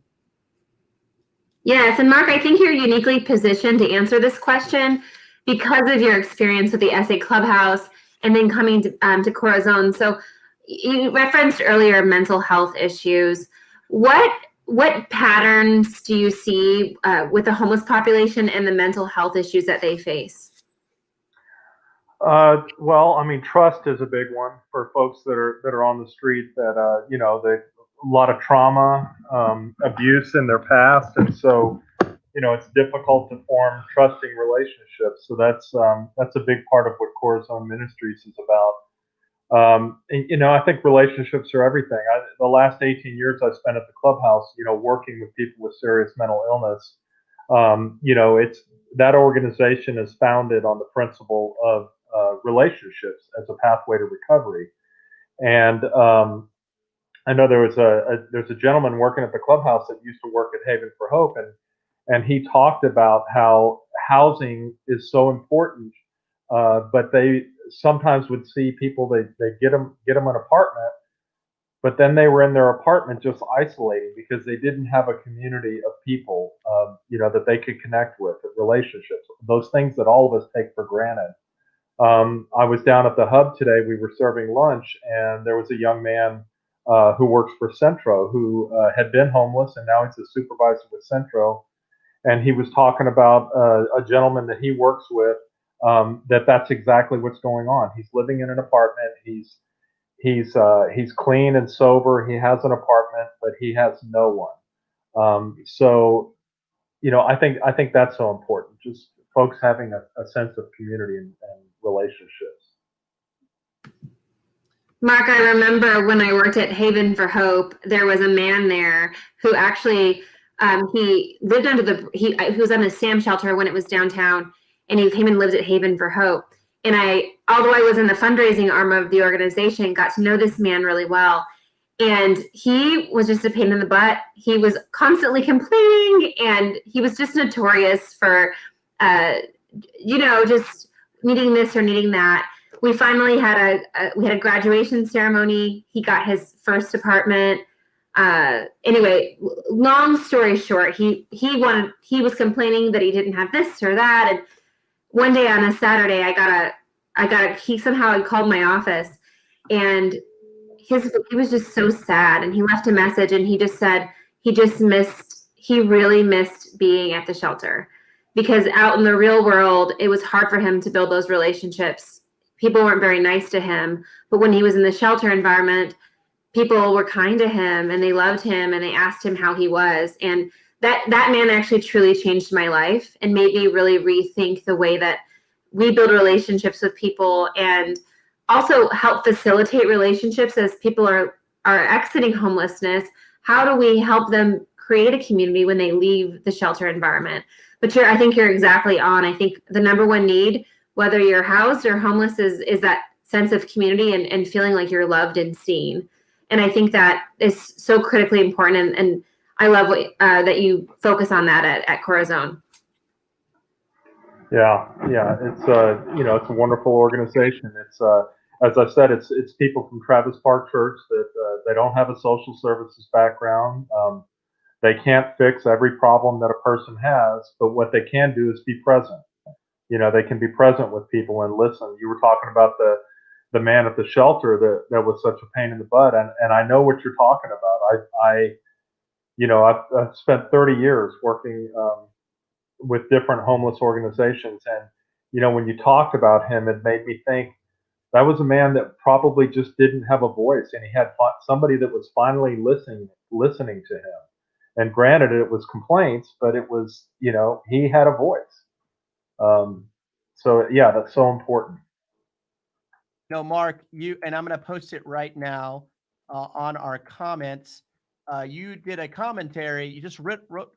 Yes, and Mark, I think you're uniquely positioned to answer this question because of your experience with the SA Clubhouse and then coming to Corazon. So you referenced earlier mental health issues. What patterns do you see with the homeless population and the mental health issues that they face? Well, I mean, trust is a big one for folks that are on the street that a lot of trauma, abuse in their past, and so it's difficult to form trusting relationships. So that's a big part of what Corazon Ministries is about. I think relationships are everything. The last 18 years I spent at the clubhouse, working with people with serious mental illness. It's that organization is founded on the principle of relationships as a pathway to recovery. And I know there's a gentleman working at the clubhouse that used to work at Haven for Hope, and he talked about how housing is so important, but they sometimes would see people, they get them an apartment, but then they were in their apartment just isolating because they didn't have a community of people, that they could connect with, relationships, those things that all of us take for granted. I was down at the hub today. We were serving lunch, and there was a young man who works for Centro who had been homeless, and now he's a supervisor with Centro. And he was talking about a gentleman that he works with. That's exactly what's going on. He's living in an apartment. He's clean and sober. He has an apartment, but he has no one. So I think that's so important. Just folks having a sense of community and relationships. Mark, I remember when I worked at Haven for Hope, there was a man there who actually he lived he was on the SAM shelter when it was downtown, and he came and lived at Haven for Hope. And although I was in the fundraising arm of the organization, got to know this man really well. And he was just a pain in the butt. He was constantly complaining, and he was just notorious for, just needing this or needing that. We finally had a graduation ceremony. He got his first apartment. Anyway, long story short, he was complaining that he didn't have this or that. And one day on a Saturday, he somehow had called my office, and he was just so sad, and he left a message, and he just said he really missed being at the shelter, because out in the real world, it was hard for him to build those relationships. People weren't very nice to him, but when he was in the shelter environment, people were kind to him, and they loved him, and they asked him how he was. And that man actually truly changed my life and made me really rethink the way that we build relationships with people, and also help facilitate relationships as people are exiting homelessness. How do we help them create a community when they leave the shelter environment? But I think you're exactly on. I think the number one need, whether you're housed or homeless, is that sense of community and feeling like you're loved and seen. And I think that is so critically important. And I love that you focus on that at Corazon. Yeah, it's it's a wonderful organization. It's as I said, it's people from Travis Park Church that they don't have a social services background. They can't fix every problem that a person has, but what they can do is be present. They can be present with people and listen. You were talking about the man at the shelter that was such a pain in the butt, and I know what you're talking about. I've spent 30 years working with different homeless organizations, and when you talked about him, it made me think that was a man that probably just didn't have a voice, and he had somebody that was finally listening to him. And granted, it was complaints, but it was, he had a voice. So yeah, that's so important. Mark, and I'm going to post it right now on our comments. You did a commentary. You just wrote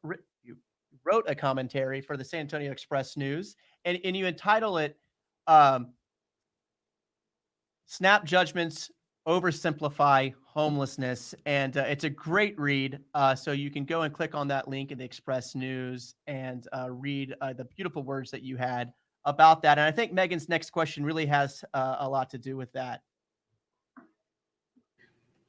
a commentary for the San Antonio Express News, and you entitle it "Snap Judgments Oversimplify Homelessness," and it's a great read. So you can go and click on that link in the Express News and read the beautiful words that you had about that. And I think Megan's next question really has a lot to do with that.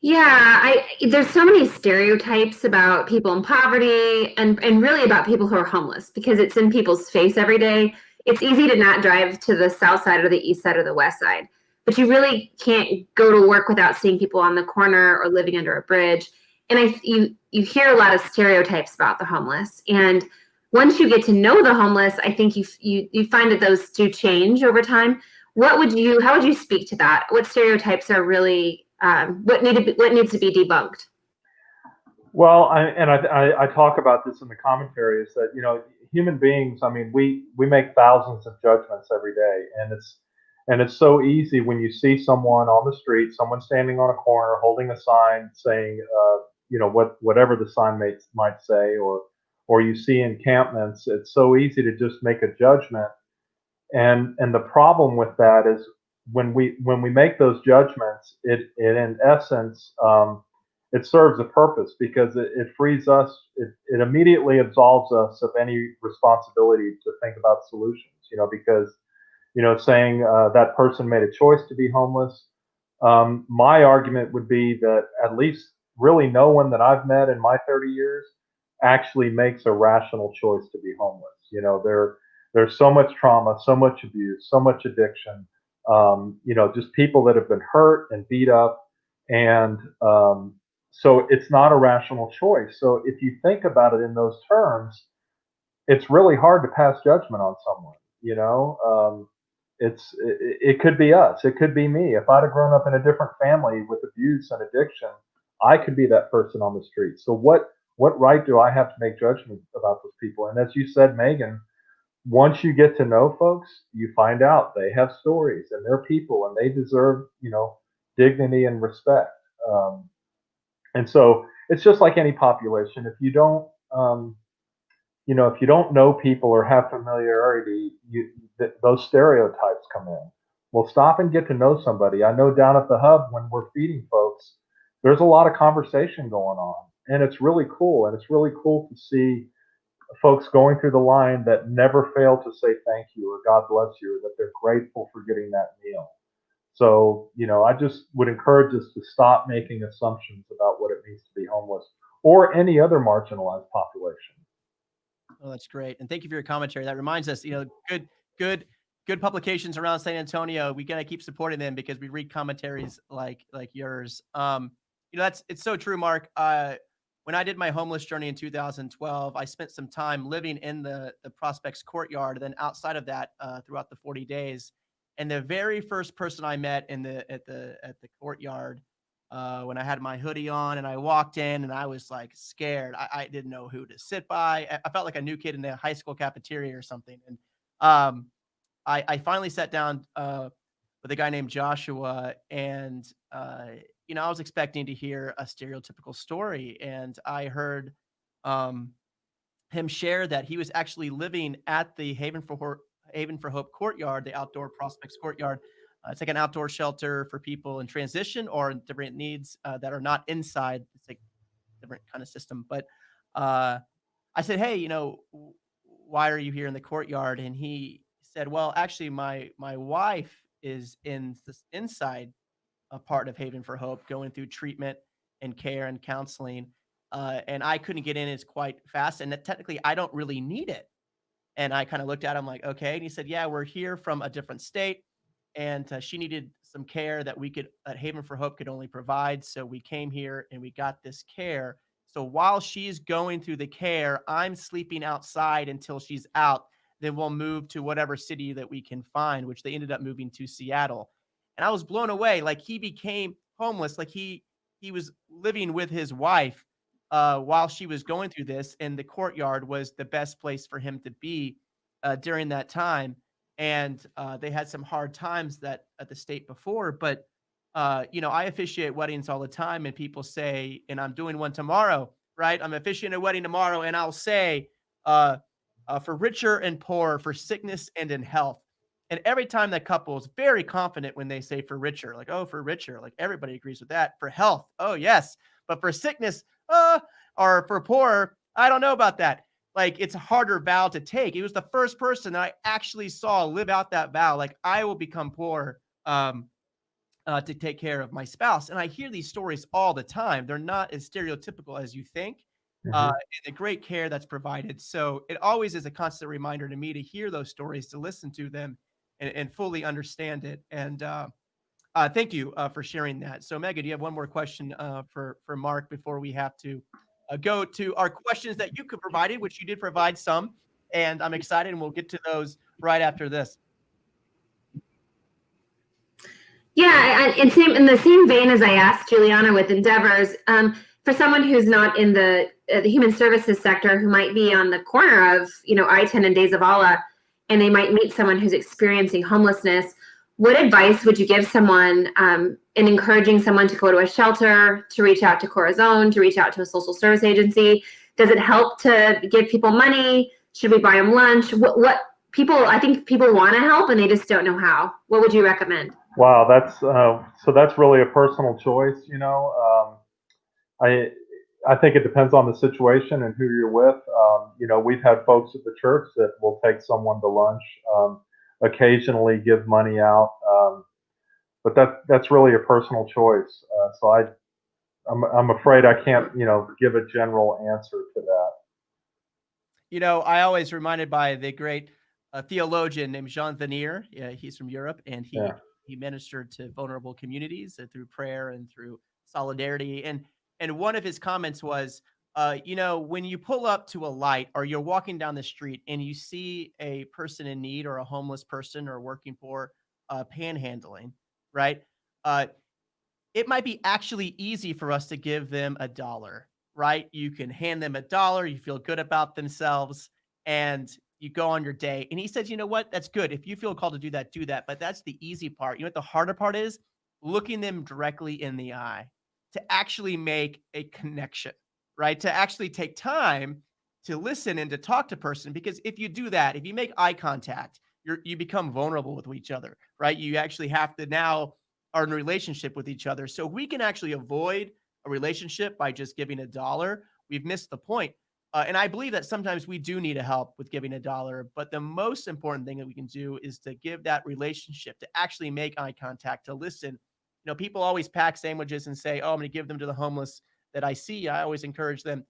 Yeah, there's so many stereotypes about people in poverty and really about people who are homeless, because it's in people's face every day. It's easy to not drive to the south side or the east side or the west side, but you really can't go to work without seeing people on the corner or living under a bridge. And you hear a lot of stereotypes about the homeless. And once you get to know the homeless, I think you find that those do change over time. How would you speak to that? What stereotypes are really what needs to be debunked? Well, I talk about this in the commentary, is that human beings. I mean, we make thousands of judgments every day, and it's so easy when you see someone on the street, someone standing on a corner holding a sign saying, whatever the sign might say, or you see encampments. It's so easy to just make a judgment, and the problem with that is when we make those judgments, it in essence it serves a purpose, because it frees us. It immediately absolves us of any responsibility to think about solutions. Because saying that person made a choice to be homeless. My argument would be that at least really no one that I've met in my 30 years actually makes a rational choice to be homeless. There's so much trauma, so much abuse, so much addiction. Just people that have been hurt and beat up, and so it's not a rational choice. So if you think about it in those terms, it's really hard to pass judgment on someone. It could be us. It could be me. If I'd have grown up in a different family with abuse and addiction, I could be that person on the street. So what right do I have to make judgments about those people? And as you said, Megan, once you get to know folks, you find out they have stories and they're people and they deserve, dignity and respect. And so it's just like any population. If you don't, if you don't know people or have familiarity, those stereotypes come in. Well, stop and get to know somebody. I know down at the hub when we're feeding folks, there's a lot of conversation going on, and it's really cool. And it's really cool to see folks going through the line that never fail to say thank you or God bless you, or that they're grateful for getting that meal. So, I just would encourage us to stop making assumptions about what it means to be homeless or any other marginalized population. Oh, that's great. And thank you for your commentary. That reminds us, good publications around San Antonio. We got to keep supporting them because we read commentaries like yours. It's so true, Mark. When I did my homeless journey in 2012, I spent some time living in the Prospects courtyard, then outside of that throughout the 40 days. And the very first person I met at the courtyard, when I had my hoodie on and I walked in and I was like scared. I didn't know who to sit by. I felt like a new kid in a high school cafeteria or something. And I finally sat down with a guy named Joshua, and I was expecting to hear a stereotypical story, and I heard him share that he was actually living at the Haven for Hope courtyard, the outdoor Prospects courtyard. It's like an outdoor shelter for people in transition or in different needs that are not inside. It's like a different kind of system. But I said, hey, why are you here in the courtyard? And he said, well, actually, my wife is in this inside a part of Haven for Hope, going through treatment and care and counseling. And I couldn't get in as quite fast. And that technically, I don't really need it. And I kind of looked at him like, okay. And he said, yeah, we're here from a different state. And she needed some care that at Haven for Hope could only provide. So we came here and we got this care. So while she's going through the care, I'm sleeping outside until she's out. Then we'll move to whatever city that we can find, which they ended up moving to Seattle. And I was blown away. Like, he became homeless. Like he was living with his wife while she was going through this, and the courtyard was the best place for him to be during that time. And they had some hard times at the state before, but I officiate weddings all the time, and people say, and I'm doing one tomorrow, right? I'm officiating a wedding tomorrow, and I'll say, for richer and poorer, for sickness and in health. And every time that couple is very confident when they say for richer, like, oh, for richer, like everybody agrees with that. For health, oh yes, but for sickness, or for poorer, I don't know about that. Like, it's a harder vow to take. He was the first person that I actually saw live out that vow. Like, I will become poor to take care of my spouse. And I hear these stories all the time. They're not as stereotypical as you think. And the great care that's provided. So it always is a constant reminder to me to hear those stories, to listen to them and fully understand it. And thank you for sharing that. So Megan, do you have one more question for Mark before we have to go to our questions that you could provided, which you did provide some, and I'm excited, and we'll get to those right after this. Yeah, in the same vein as I asked Juliana with Endeavors, for someone who's not in the human services sector, who might be on the corner of I-10 and Days of Allah, and they might meet someone who's experiencing homelessness, what advice would you give someone in encouraging someone to go to a shelter, to reach out to Corazon, to reach out to a social service agency? Does it help to give people money? Should we buy them lunch? I think people want to help and they just don't know how. What would you recommend? Wow, that's really a personal choice. I think it depends on the situation and who you're with. We've had folks at the church that will take someone to lunch, occasionally give money out, but that's really a personal choice. So I'm afraid I can't give a general answer to that. I always reminded by the great theologian named Jean Vanier. He's from Europe, and he ministered to vulnerable communities through prayer and through solidarity. And one of his comments was, when you pull up to a light or you're walking down the street and you see a person in need or a homeless person or working for panhandling, right? It might be actually easy for us to give them $1, right? You can hand them $1, you feel good about themselves, and you go on your day. And he says, you know what? That's good. If you feel called to do that, do that. But that's the easy part. You know what the harder part is? Looking them directly in the eye, to actually make a connection, right? To actually take time to listen and to talk to person. Because if you do that, if you make eye contact, you become vulnerable with each other, right? You actually have to now are in a relationship with each other. So we can actually avoid a relationship by just giving $1, we've missed the point. And I believe that sometimes we do need a help with giving $1, but the most important thing that we can do is to give that relationship, to actually make eye contact, to listen. People always pack sandwiches and say, oh, I'm going to give them to the homeless that I see. I always encourage them,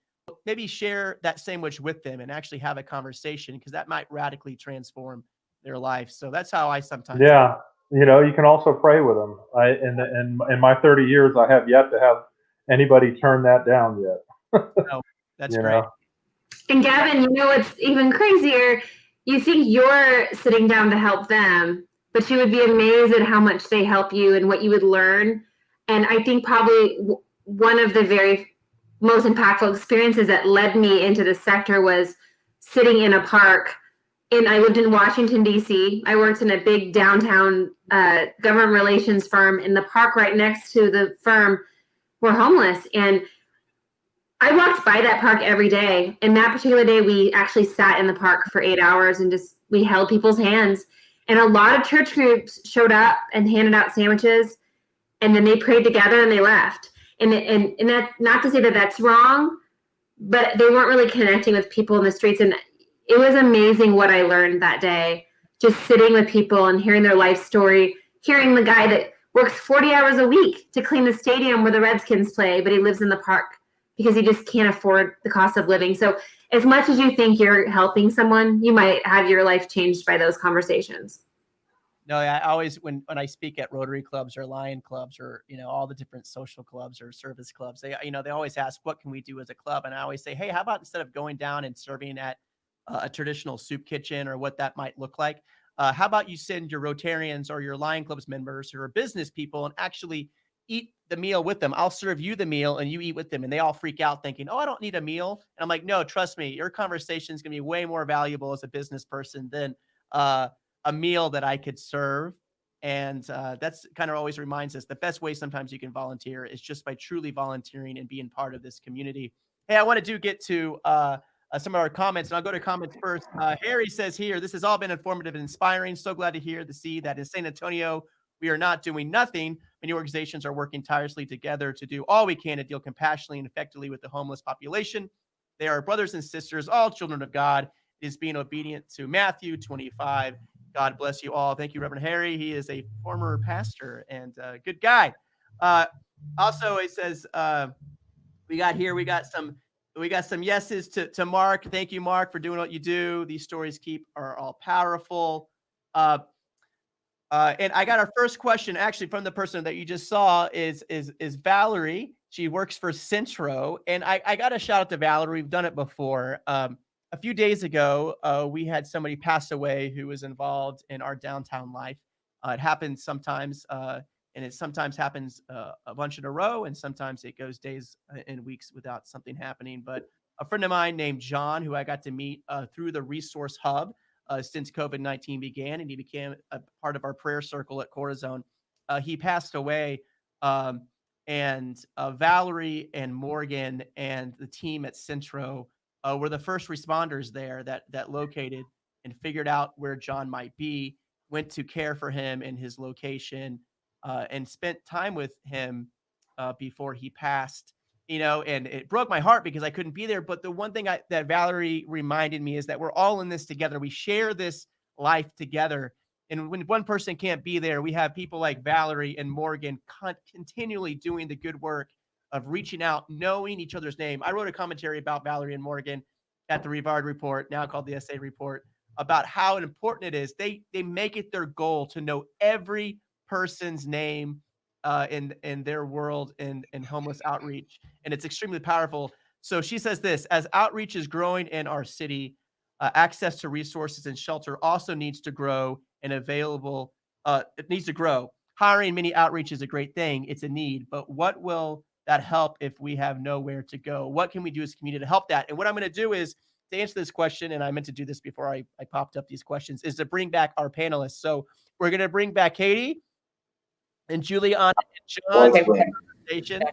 maybe share that sandwich with them and actually have a conversation, because that might radically transform their life. So that's how I sometimes. Yeah. You can also pray with them. In my 30 years, I have yet to have anybody turn that down yet. No, that's great. And Gavin, what's even crazier? You think you're sitting down to help them, but you would be amazed at how much they help you and what you would learn. And I think probably one of the very most impactful experiences that led me into the sector was sitting in a park. And I lived in Washington, D.C. I worked in a big downtown government relations firm. In the park right next to the firm were homeless. And I walked by that park every day. And that particular day, we actually sat in the park for 8 hours and we held people's hands. And a lot of church groups showed up and handed out sandwiches. And then they prayed together and they left. And that's not to say that that's wrong, but they weren't really connecting with people in the streets. And it was amazing what I learned that day, just sitting with people and hearing their life story, hearing the guy that works 40 hours a week to clean the stadium where the Redskins play, but he lives in the park because he just can't afford the cost of living. So as much as you think you're helping someone, you might have your life changed by those conversations. No, I always, when I speak at Rotary clubs or Lion clubs or, all the different social clubs or service clubs, they always ask, what can we do as a club? And I always say, hey, how about instead of going down and serving at a traditional soup kitchen or what that might look like, how about you send your Rotarians or your Lion clubs members or business people and actually eat the meal with them. I'll serve you the meal and you eat with them. And they all freak out thinking, oh, I don't need a meal. And I'm like, no, trust me, your conversation is going to be way more valuable as a business person than a meal that I could serve. And that's kind of always reminds us the best way sometimes you can volunteer is just by truly volunteering and being part of this community. Hey, I want to get to some of our comments, and I'll go to comments first. Harry says here, this has all been informative and inspiring. So glad to see that in San Antonio, we are not doing nothing. Many organizations are working tirelessly together to do all we can to deal compassionately and effectively with the homeless population. They are brothers and sisters, all children of God. It is being obedient to Matthew 25. God bless you all. Thank you, Reverend Harry. He is a former pastor and a good guy. Also, it says we got some yeses to Mark. Thank you, Mark, for doing what you do. These stories are all powerful. And I got our first question actually from the person that you just saw is Valerie. She works for Centro, and I got a shout out to Valerie. We've done it before. A few days ago, we had somebody pass away who was involved in our downtown life. It happens sometimes, and it sometimes happens a bunch in a row, and sometimes it goes days and weeks without something happening. But a friend of mine named John, who I got to meet through the Resource Hub since COVID-19 began, and he became a part of our prayer circle at Corazon. He passed away, and Valerie and Morgan and the team at Centro were the first responders there that located and figured out where John might be, went to care for him in his location, and spent time with him before he passed. And it broke my heart because I couldn't be there. But the one thing that Valerie reminded me is that we're all in this together. We share this life together. And when one person can't be there, we have people like Valerie and Morgan continually doing the good work of reaching out, knowing each other's name. I wrote a commentary about Valerie and Morgan at the Rivard Report, now called the SA Report, about how important it is. They make it their goal to know every person's name in their world in homeless outreach. And it's extremely powerful. So she says this, as outreach is growing in our city, access to resources and shelter also needs to grow and available. It needs to grow. Hiring many outreach is a great thing. It's a need, but what will that help if we have nowhere to go? What can we do as a community to help that? And what I'm going to do is to answer this question, and I meant to do this before I popped up these questions, is to bring back our panelists. So we're going to bring back Katie and Juliana and John conversation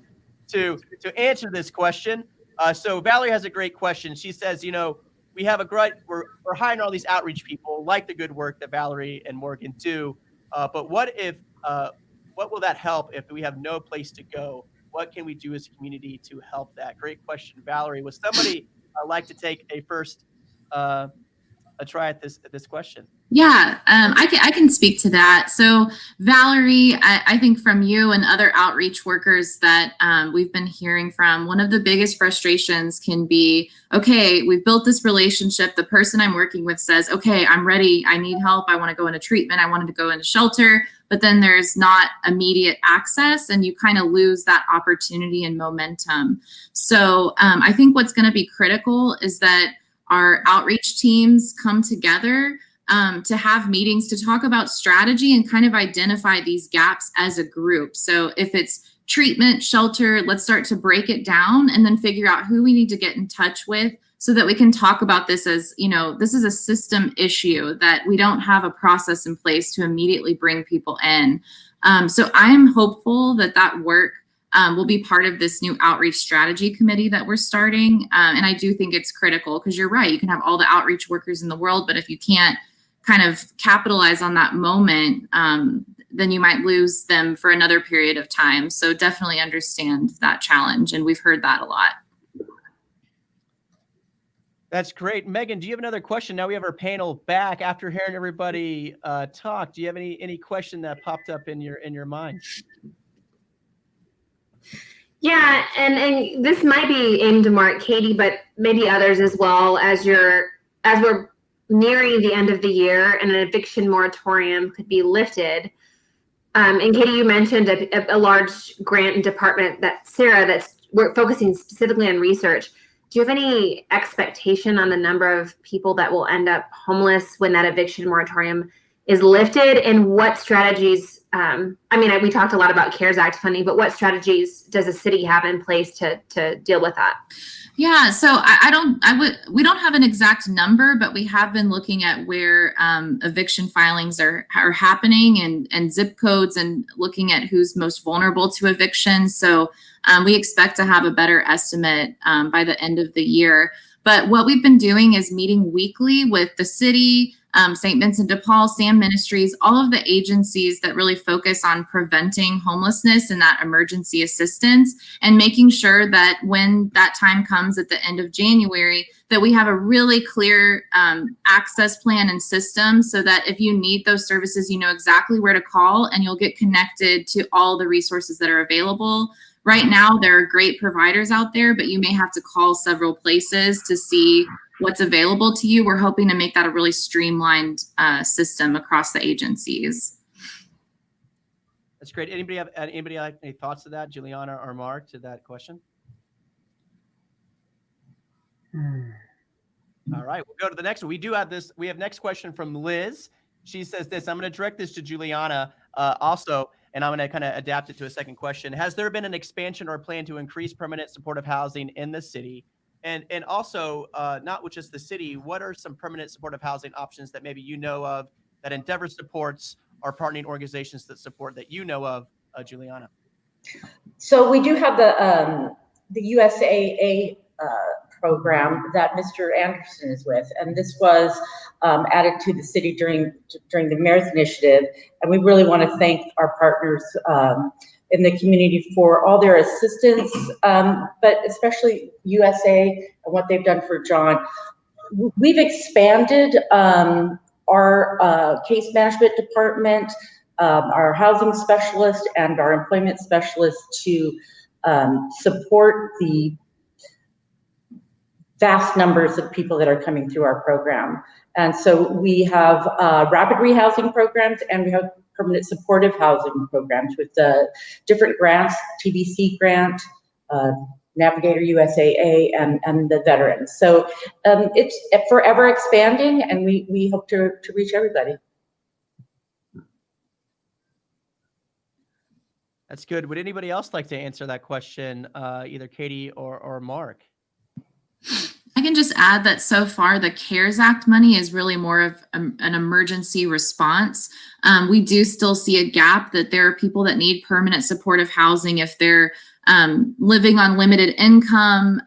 to answer this question. So Valerie has a great question. She says, we have we're hiring all these outreach people, like the good work that Valerie and Morgan do. But what will that help if we have no place to go? what can we do as a community to help that? Great question, Valerie. Would somebody like to take a first a try at this question? Yeah, I can speak to that. So Valerie, I think from you and other outreach workers that we've been hearing from, one of the biggest frustrations can be, okay, we've built this relationship. The person I'm working with says, okay, I'm ready. I need help. I want to go into treatment. I wanted to go into shelter, but then there's not immediate access and you kind of lose that opportunity and momentum. So I think what's going to be critical is that our outreach teams come together to have meetings to talk about strategy and kind of identify these gaps as a group. So if it's treatment, shelter, let's start to break it down and then figure out who we need to get in touch with so that we can talk about this as, you know, this is a system issue, that we don't have a process in place to immediately bring people in. So I'm hopeful that that work will be part of this new outreach strategy committee that we're starting. And I do think it's critical because you're right, you can have all the outreach workers in the world, but if you can't kind of capitalize on that moment, then you might lose them for another period of time. So definitely understand that challenge. And we've heard that a lot. That's great. Megan, do you have another question? Now we have our panel back after hearing everybody talk. Do you have any question that popped up in your mind? Yeah, and this might be aimed to Mark, Katie, but maybe others as well, as we're nearing the end of the year and an eviction moratorium could be lifted. And Katie, you mentioned a large grant department we're focusing specifically on research. Do you have any expectation on the number of people that will end up homeless when that eviction moratorium is lifted, and what strategies, we talked a lot about CARES Act funding, but what strategies does the city have in place to deal with that? Yeah, so we don't have an exact number, but we have been looking at where eviction filings are happening and zip codes and looking at who's most vulnerable to eviction. So we expect to have a better estimate by the end of the year. But what we've been doing is meeting weekly with the city, St. Vincent de Paul, SAM Ministries, all of the agencies that really focus on preventing homelessness and that emergency assistance, and making sure that when that time comes at the end of January, that we have a really clear access plan and system so that if you need those services, you know exactly where to call and you'll get connected to all the resources that are available. Right now, there are great providers out there, but you may have to call several places to see what's available to you. We're hoping to make that a really streamlined system across the agencies. That's great. Anybody have any thoughts to that, Juliana or Mark, to that question? All right, we'll go to the next one. We have next question from Liz. She says this. I'm going to direct this to Juliana also, and I'm going to kind of adapt it to a second question. Has there been an expansion or plan to increase permanent supportive housing in the city? And also, not with just the city, what are some permanent supportive housing options that maybe you know of, that Endeavor supports, or partnering organizations that support that you know of, Juliana? So we do have the USAA program that Mr. Anderson is with, and this was added to the city during the mayor's initiative, and we really want to thank our partners in the community for all their assistance, but especially USA and what they've done for John. We've expanded our case management department, our housing specialist, and our employment specialist to support the vast numbers of people that are coming through our program. And so we have rapid rehousing programs, and we have permanent supportive housing programs with different grants, TBC grant, Navigator USAA, and the veterans. So it's forever expanding, and we hope to reach everybody. That's good. Would anybody else like to answer that question, either Katie or Mark? I can just add that so far the CARES Act money is really more of an emergency response. We do still see a gap that there are people that need permanent supportive housing if they're living on limited income,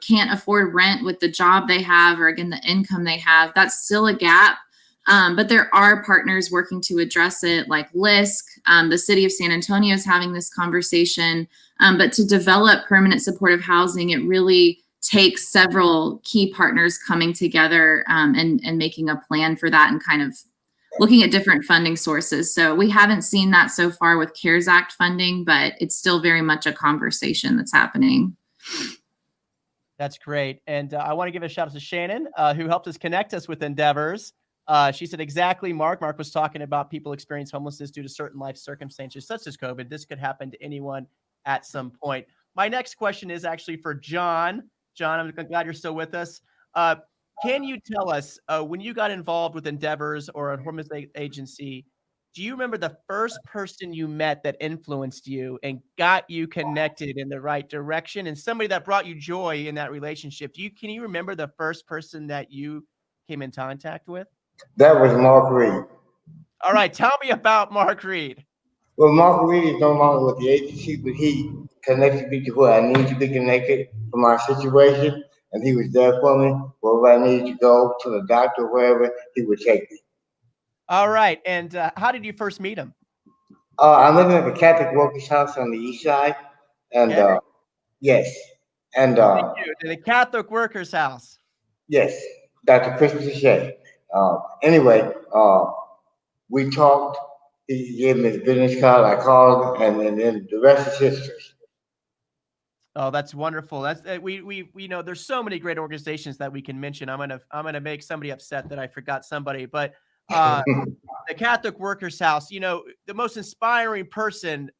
can't afford rent with the job they have, or again, the income they have. That's still a gap. But there are partners working to address it, like LISC. The city of San Antonio is having this conversation. But to develop permanent supportive housing, it really takes several key partners coming together and making a plan for that and kind of looking at different funding sources. So we haven't seen that so far with CARES Act funding, but it's still very much a conversation that's happening. That's great. And I want to give a shout out to Shannon, who helped us connect us with Endeavors. She said, exactly, Mark. Mark was talking about people experience homelessness due to certain life circumstances, such as COVID. This could happen to anyone at some point. My next question is actually for John. John, I'm glad you're still with us. Can you tell us, when you got involved with Endeavors or a homeless agency, do you remember the first person you met that influenced you and got you connected in the right direction, and somebody that brought you joy in that relationship? Can you remember the first person that you came in contact with? That was Mark Reed. All right, tell me about Mark Reed. Well, Mark Reed is no longer with the agency, but he connected me to where I needed to be connected for my situation, and he was there for me. Wherever I needed to go, to the doctor, wherever, he would take me. All right, and how did you first meet him? I'm living at the Catholic Workers House on the east side, and Okay. yes, and In the Catholic Workers House. yes, Dr. Christopher Shea. Anyway, we talked. He gave me the business card. I called, and then the rest is history. Oh, that's wonderful. That's we know there's so many great organizations that we can mention. I'm gonna make somebody upset that I forgot somebody, but the Catholic Workers House. You know, the most inspiring person,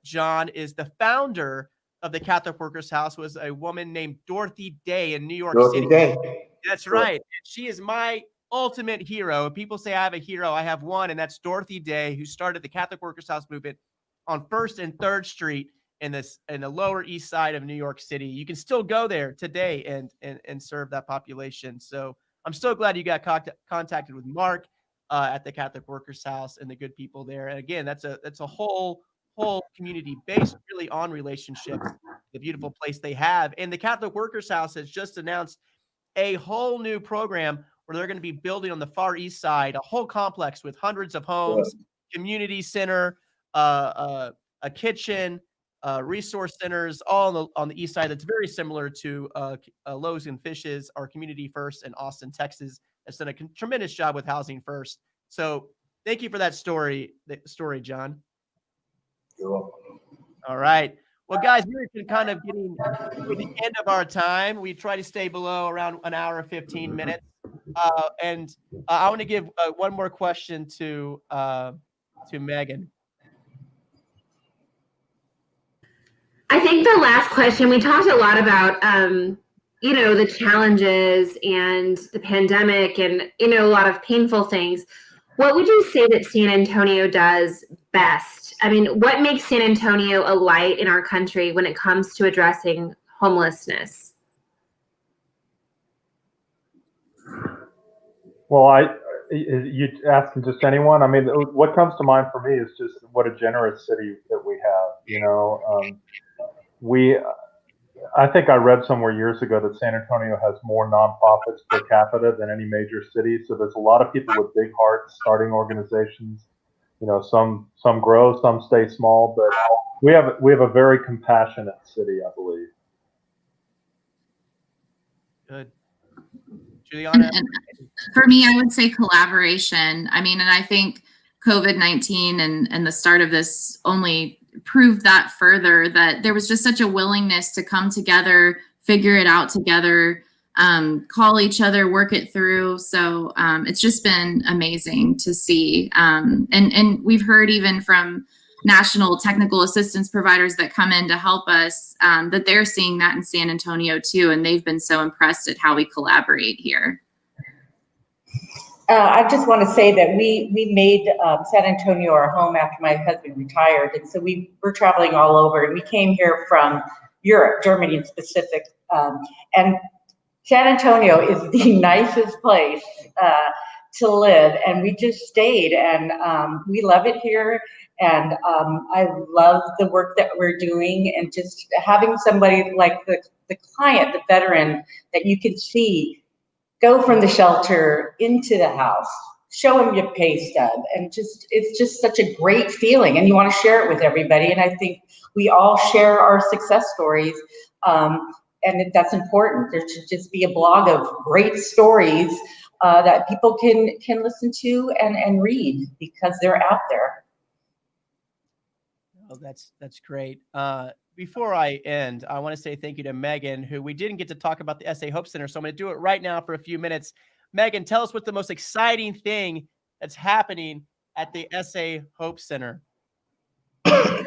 John, is the founder of the Catholic Workers House was a woman named Dorothy Day in New York City. Day. That's right. She is my ultimate hero. People say I have a hero. I have one, and that's Dorothy Day, who started the Catholic Workers House movement on 1st and 3rd Street in the Lower East Side of New York City. You can still go there today and serve that population. So I'm so glad you got contacted with Mark at the Catholic Workers House and the good people there. And again, that's a whole community based really on relationships, the beautiful place they have. And the Catholic Workers House has just announced a whole new program where they're going to be building on the Far East Side a whole complex with hundreds of homes, community center, a kitchen, resource centers, all on the east side. That's very similar to Loaves and Fishes, our Community First in Austin, Texas. That's done a tremendous job with Housing First. So thank you for that story, John. You're welcome. All right. Well, guys, we're kind of getting to the end of our time. We try to stay below around an hour and 15 minutes. And I want to give one more question to Megan. I think the last question, we talked a lot about, the challenges and the pandemic and, a lot of painful things. What would you say that San Antonio does best? I mean, what makes San Antonio a light in our country when it comes to addressing homelessness? Well, you asking just anyone? I mean, what comes to mind for me is just what a generous city that we have. I think I read somewhere years ago that San Antonio has more nonprofits per capita than any major city. So there's a lot of people with big hearts starting organizations. Some grow, some stay small, but we have a very compassionate city, I believe. Good. Juliana? And for me, I would say collaboration. I mean, and I think COVID-19 and the start of this only proved that further, that there was just such a willingness to come together, figure it out together, call each other, work it through. So it's just been amazing to see. And we've heard even from national technical assistance providers that come in to help us, that they're seeing that in San Antonio too. And they've been so impressed at how we collaborate here. I just want to say that we made San Antonio our home after my husband retired. And so we were traveling all over, and we came here from Europe, Germany in specific. And San Antonio is the nicest place to live. And we just stayed, and we love it here. And I love the work that we're doing, and just having somebody like the client, the veteran, that you can see go from the shelter into the house, show them your pay stub, and it's just such a great feeling, and you want to share it with everybody. And I think we all share our success stories, and that's important. There should just be a blog of great stories that people can listen to and read, because they're out there. Oh, that's great. Before I end, I want to say thank you to Megan, who we didn't get to talk about the SA Hope Center, so I'm going to do it right now for a few minutes. Megan, tell us what the most exciting thing that's happening at the SA Hope Center. I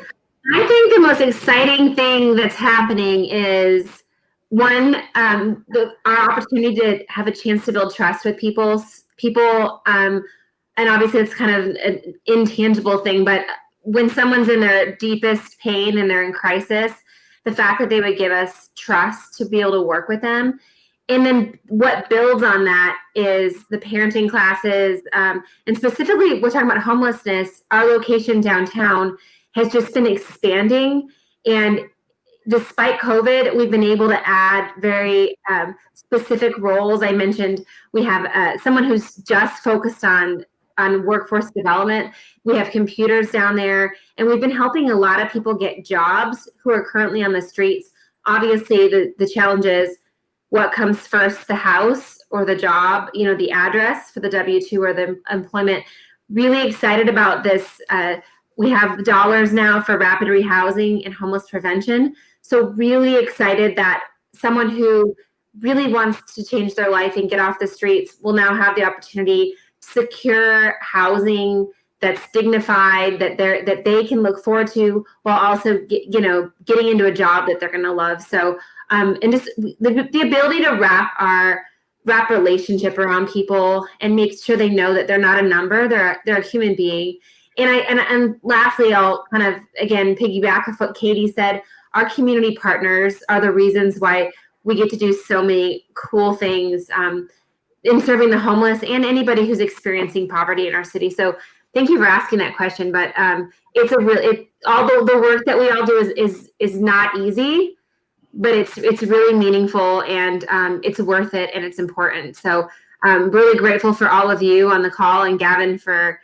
think the most exciting thing that's happening is, one, our opportunity to have a chance to build trust with people, and obviously it's kind of an intangible thing, but when someone's in their deepest pain and they're in crisis, the fact that they would give us trust to be able to work with them. And then what builds on that is the parenting classes, and specifically we're talking about homelessness. Our location downtown has just been expanding, and despite COVID, we've been able to add very specific roles. I mentioned we have someone who's just focused on workforce development. We have computers down there, and we've been helping a lot of people get jobs who are currently on the streets. Obviously, the challenge is what comes first, the house or the job, the address for the W-2 or the employment. Really excited about this. We have dollars now for rapid rehousing and homeless prevention. So really excited that someone who really wants to change their life and get off the streets will now have the opportunity to secure housing that's dignified, that they can look forward to, while also getting into a job that they're going to love. So and just the ability to wrap relationship around people and make sure they know that they're not a number, they're a human being. And lastly, I'll kind of again piggyback off what Katie said. Our community partners are the reasons why we get to do so many cool things in serving the homeless and anybody who's experiencing poverty in our city. So thank you for asking that question. But it's although the work that we all do is not easy, but it's really meaningful, and it's worth it, and it's important. So I'm really grateful for all of you on the call, and Gavin for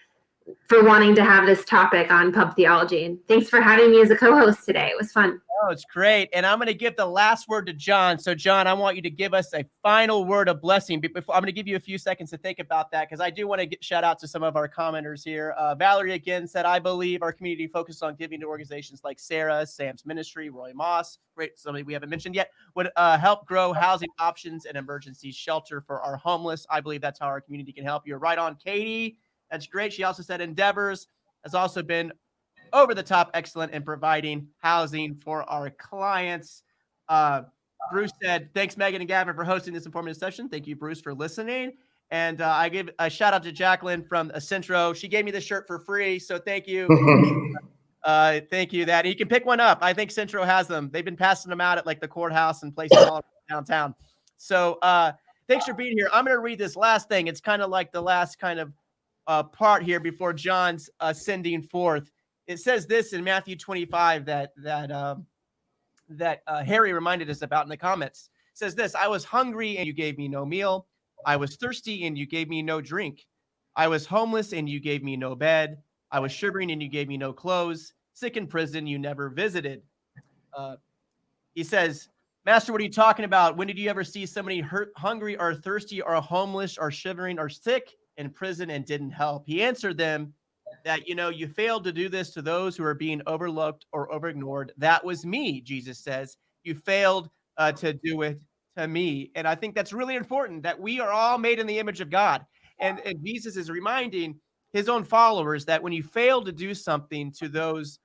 wanting to have this topic on pub theology. And thanks for having me as a co-host today. It was fun. Oh, it's great. And I'm going to give the last word to John. So John, I want you to give us a final word of blessing. Before, I'm going to give you a few seconds to think about that, because I do want to shout out to some of our commenters here. Valerie again said, I believe our community focused on giving to organizations like Sarah, Sam's Ministry, Roy Moss, great, somebody we haven't mentioned yet, would help grow housing options and emergency shelter for our homeless. I believe that's how our community can help. You're right on, Katie. That's great. She also said Endeavors has also been over the top excellent in providing housing for our clients. Bruce said, thanks, Megan and Gavin, for hosting this informative session. Thank you, Bruce, for listening. And I give a shout out to Jacqueline from Centro. She gave me this shirt for free, so thank you. Thank you. That you can pick one up. I think Centro has them. They've been passing them out at like the courthouse and places all downtown. So thanks for being here. I'm going to read this last thing. It's kind of like the last kind of part here before John's sending forth. It says this in Matthew 25 that Harry reminded us about in the comments. It says this: I was hungry and you gave me no meal. I was thirsty and you gave me no drink. I was homeless and you gave me no bed. I was shivering and you gave me no clothes. Sick in prison, you never visited. He says, Master, what are you talking about? When did you ever see somebody hungry or thirsty or homeless or shivering or sick in prison and didn't help? He answered them that, you failed to do this to those who are being overlooked or overignored. That was me, Jesus says. You failed to do it to me. And I think that's really important, that we are all made in the image of God. And Jesus is reminding his own followers that when you fail to do something to those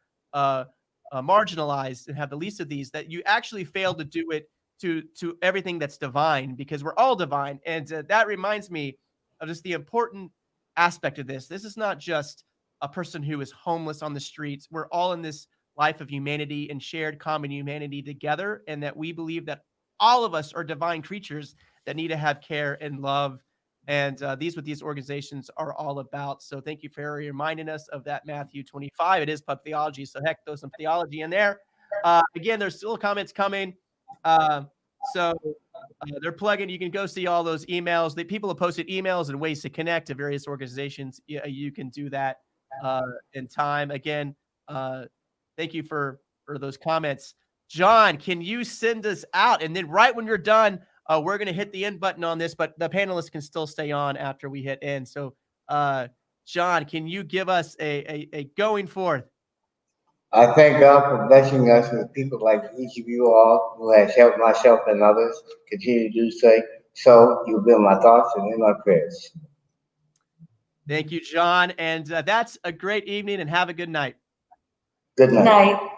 marginalized and have the least of these, that you actually fail to do it to everything that's divine, because we're all divine. And that reminds me of just the important aspect of this. This is not just a person who is homeless on the streets. We're all in this life of humanity and shared common humanity together, and that we believe that all of us are divine creatures that need to have care and love. And these organizations are all about. So thank you for reminding us of that Matthew 25. It is pub theology, so heck, throw some theology in there. Again, there's still comments coming. So they're plugging. You can go see all those emails. The people have posted emails and ways to connect to various organizations. You can do that in time. Again, thank you for those comments. John, can you send us out? And then right when you're done, we're going to hit the end button on this, but the panelists can still stay on after we hit end. So, John, can you give us a going forth? I thank God for blessing us with people like each of you all who has helped myself and others continue to do so. So you've been my thoughts and in my prayers. Thank you, John. And that's a great evening and have a good night. Good night. Night.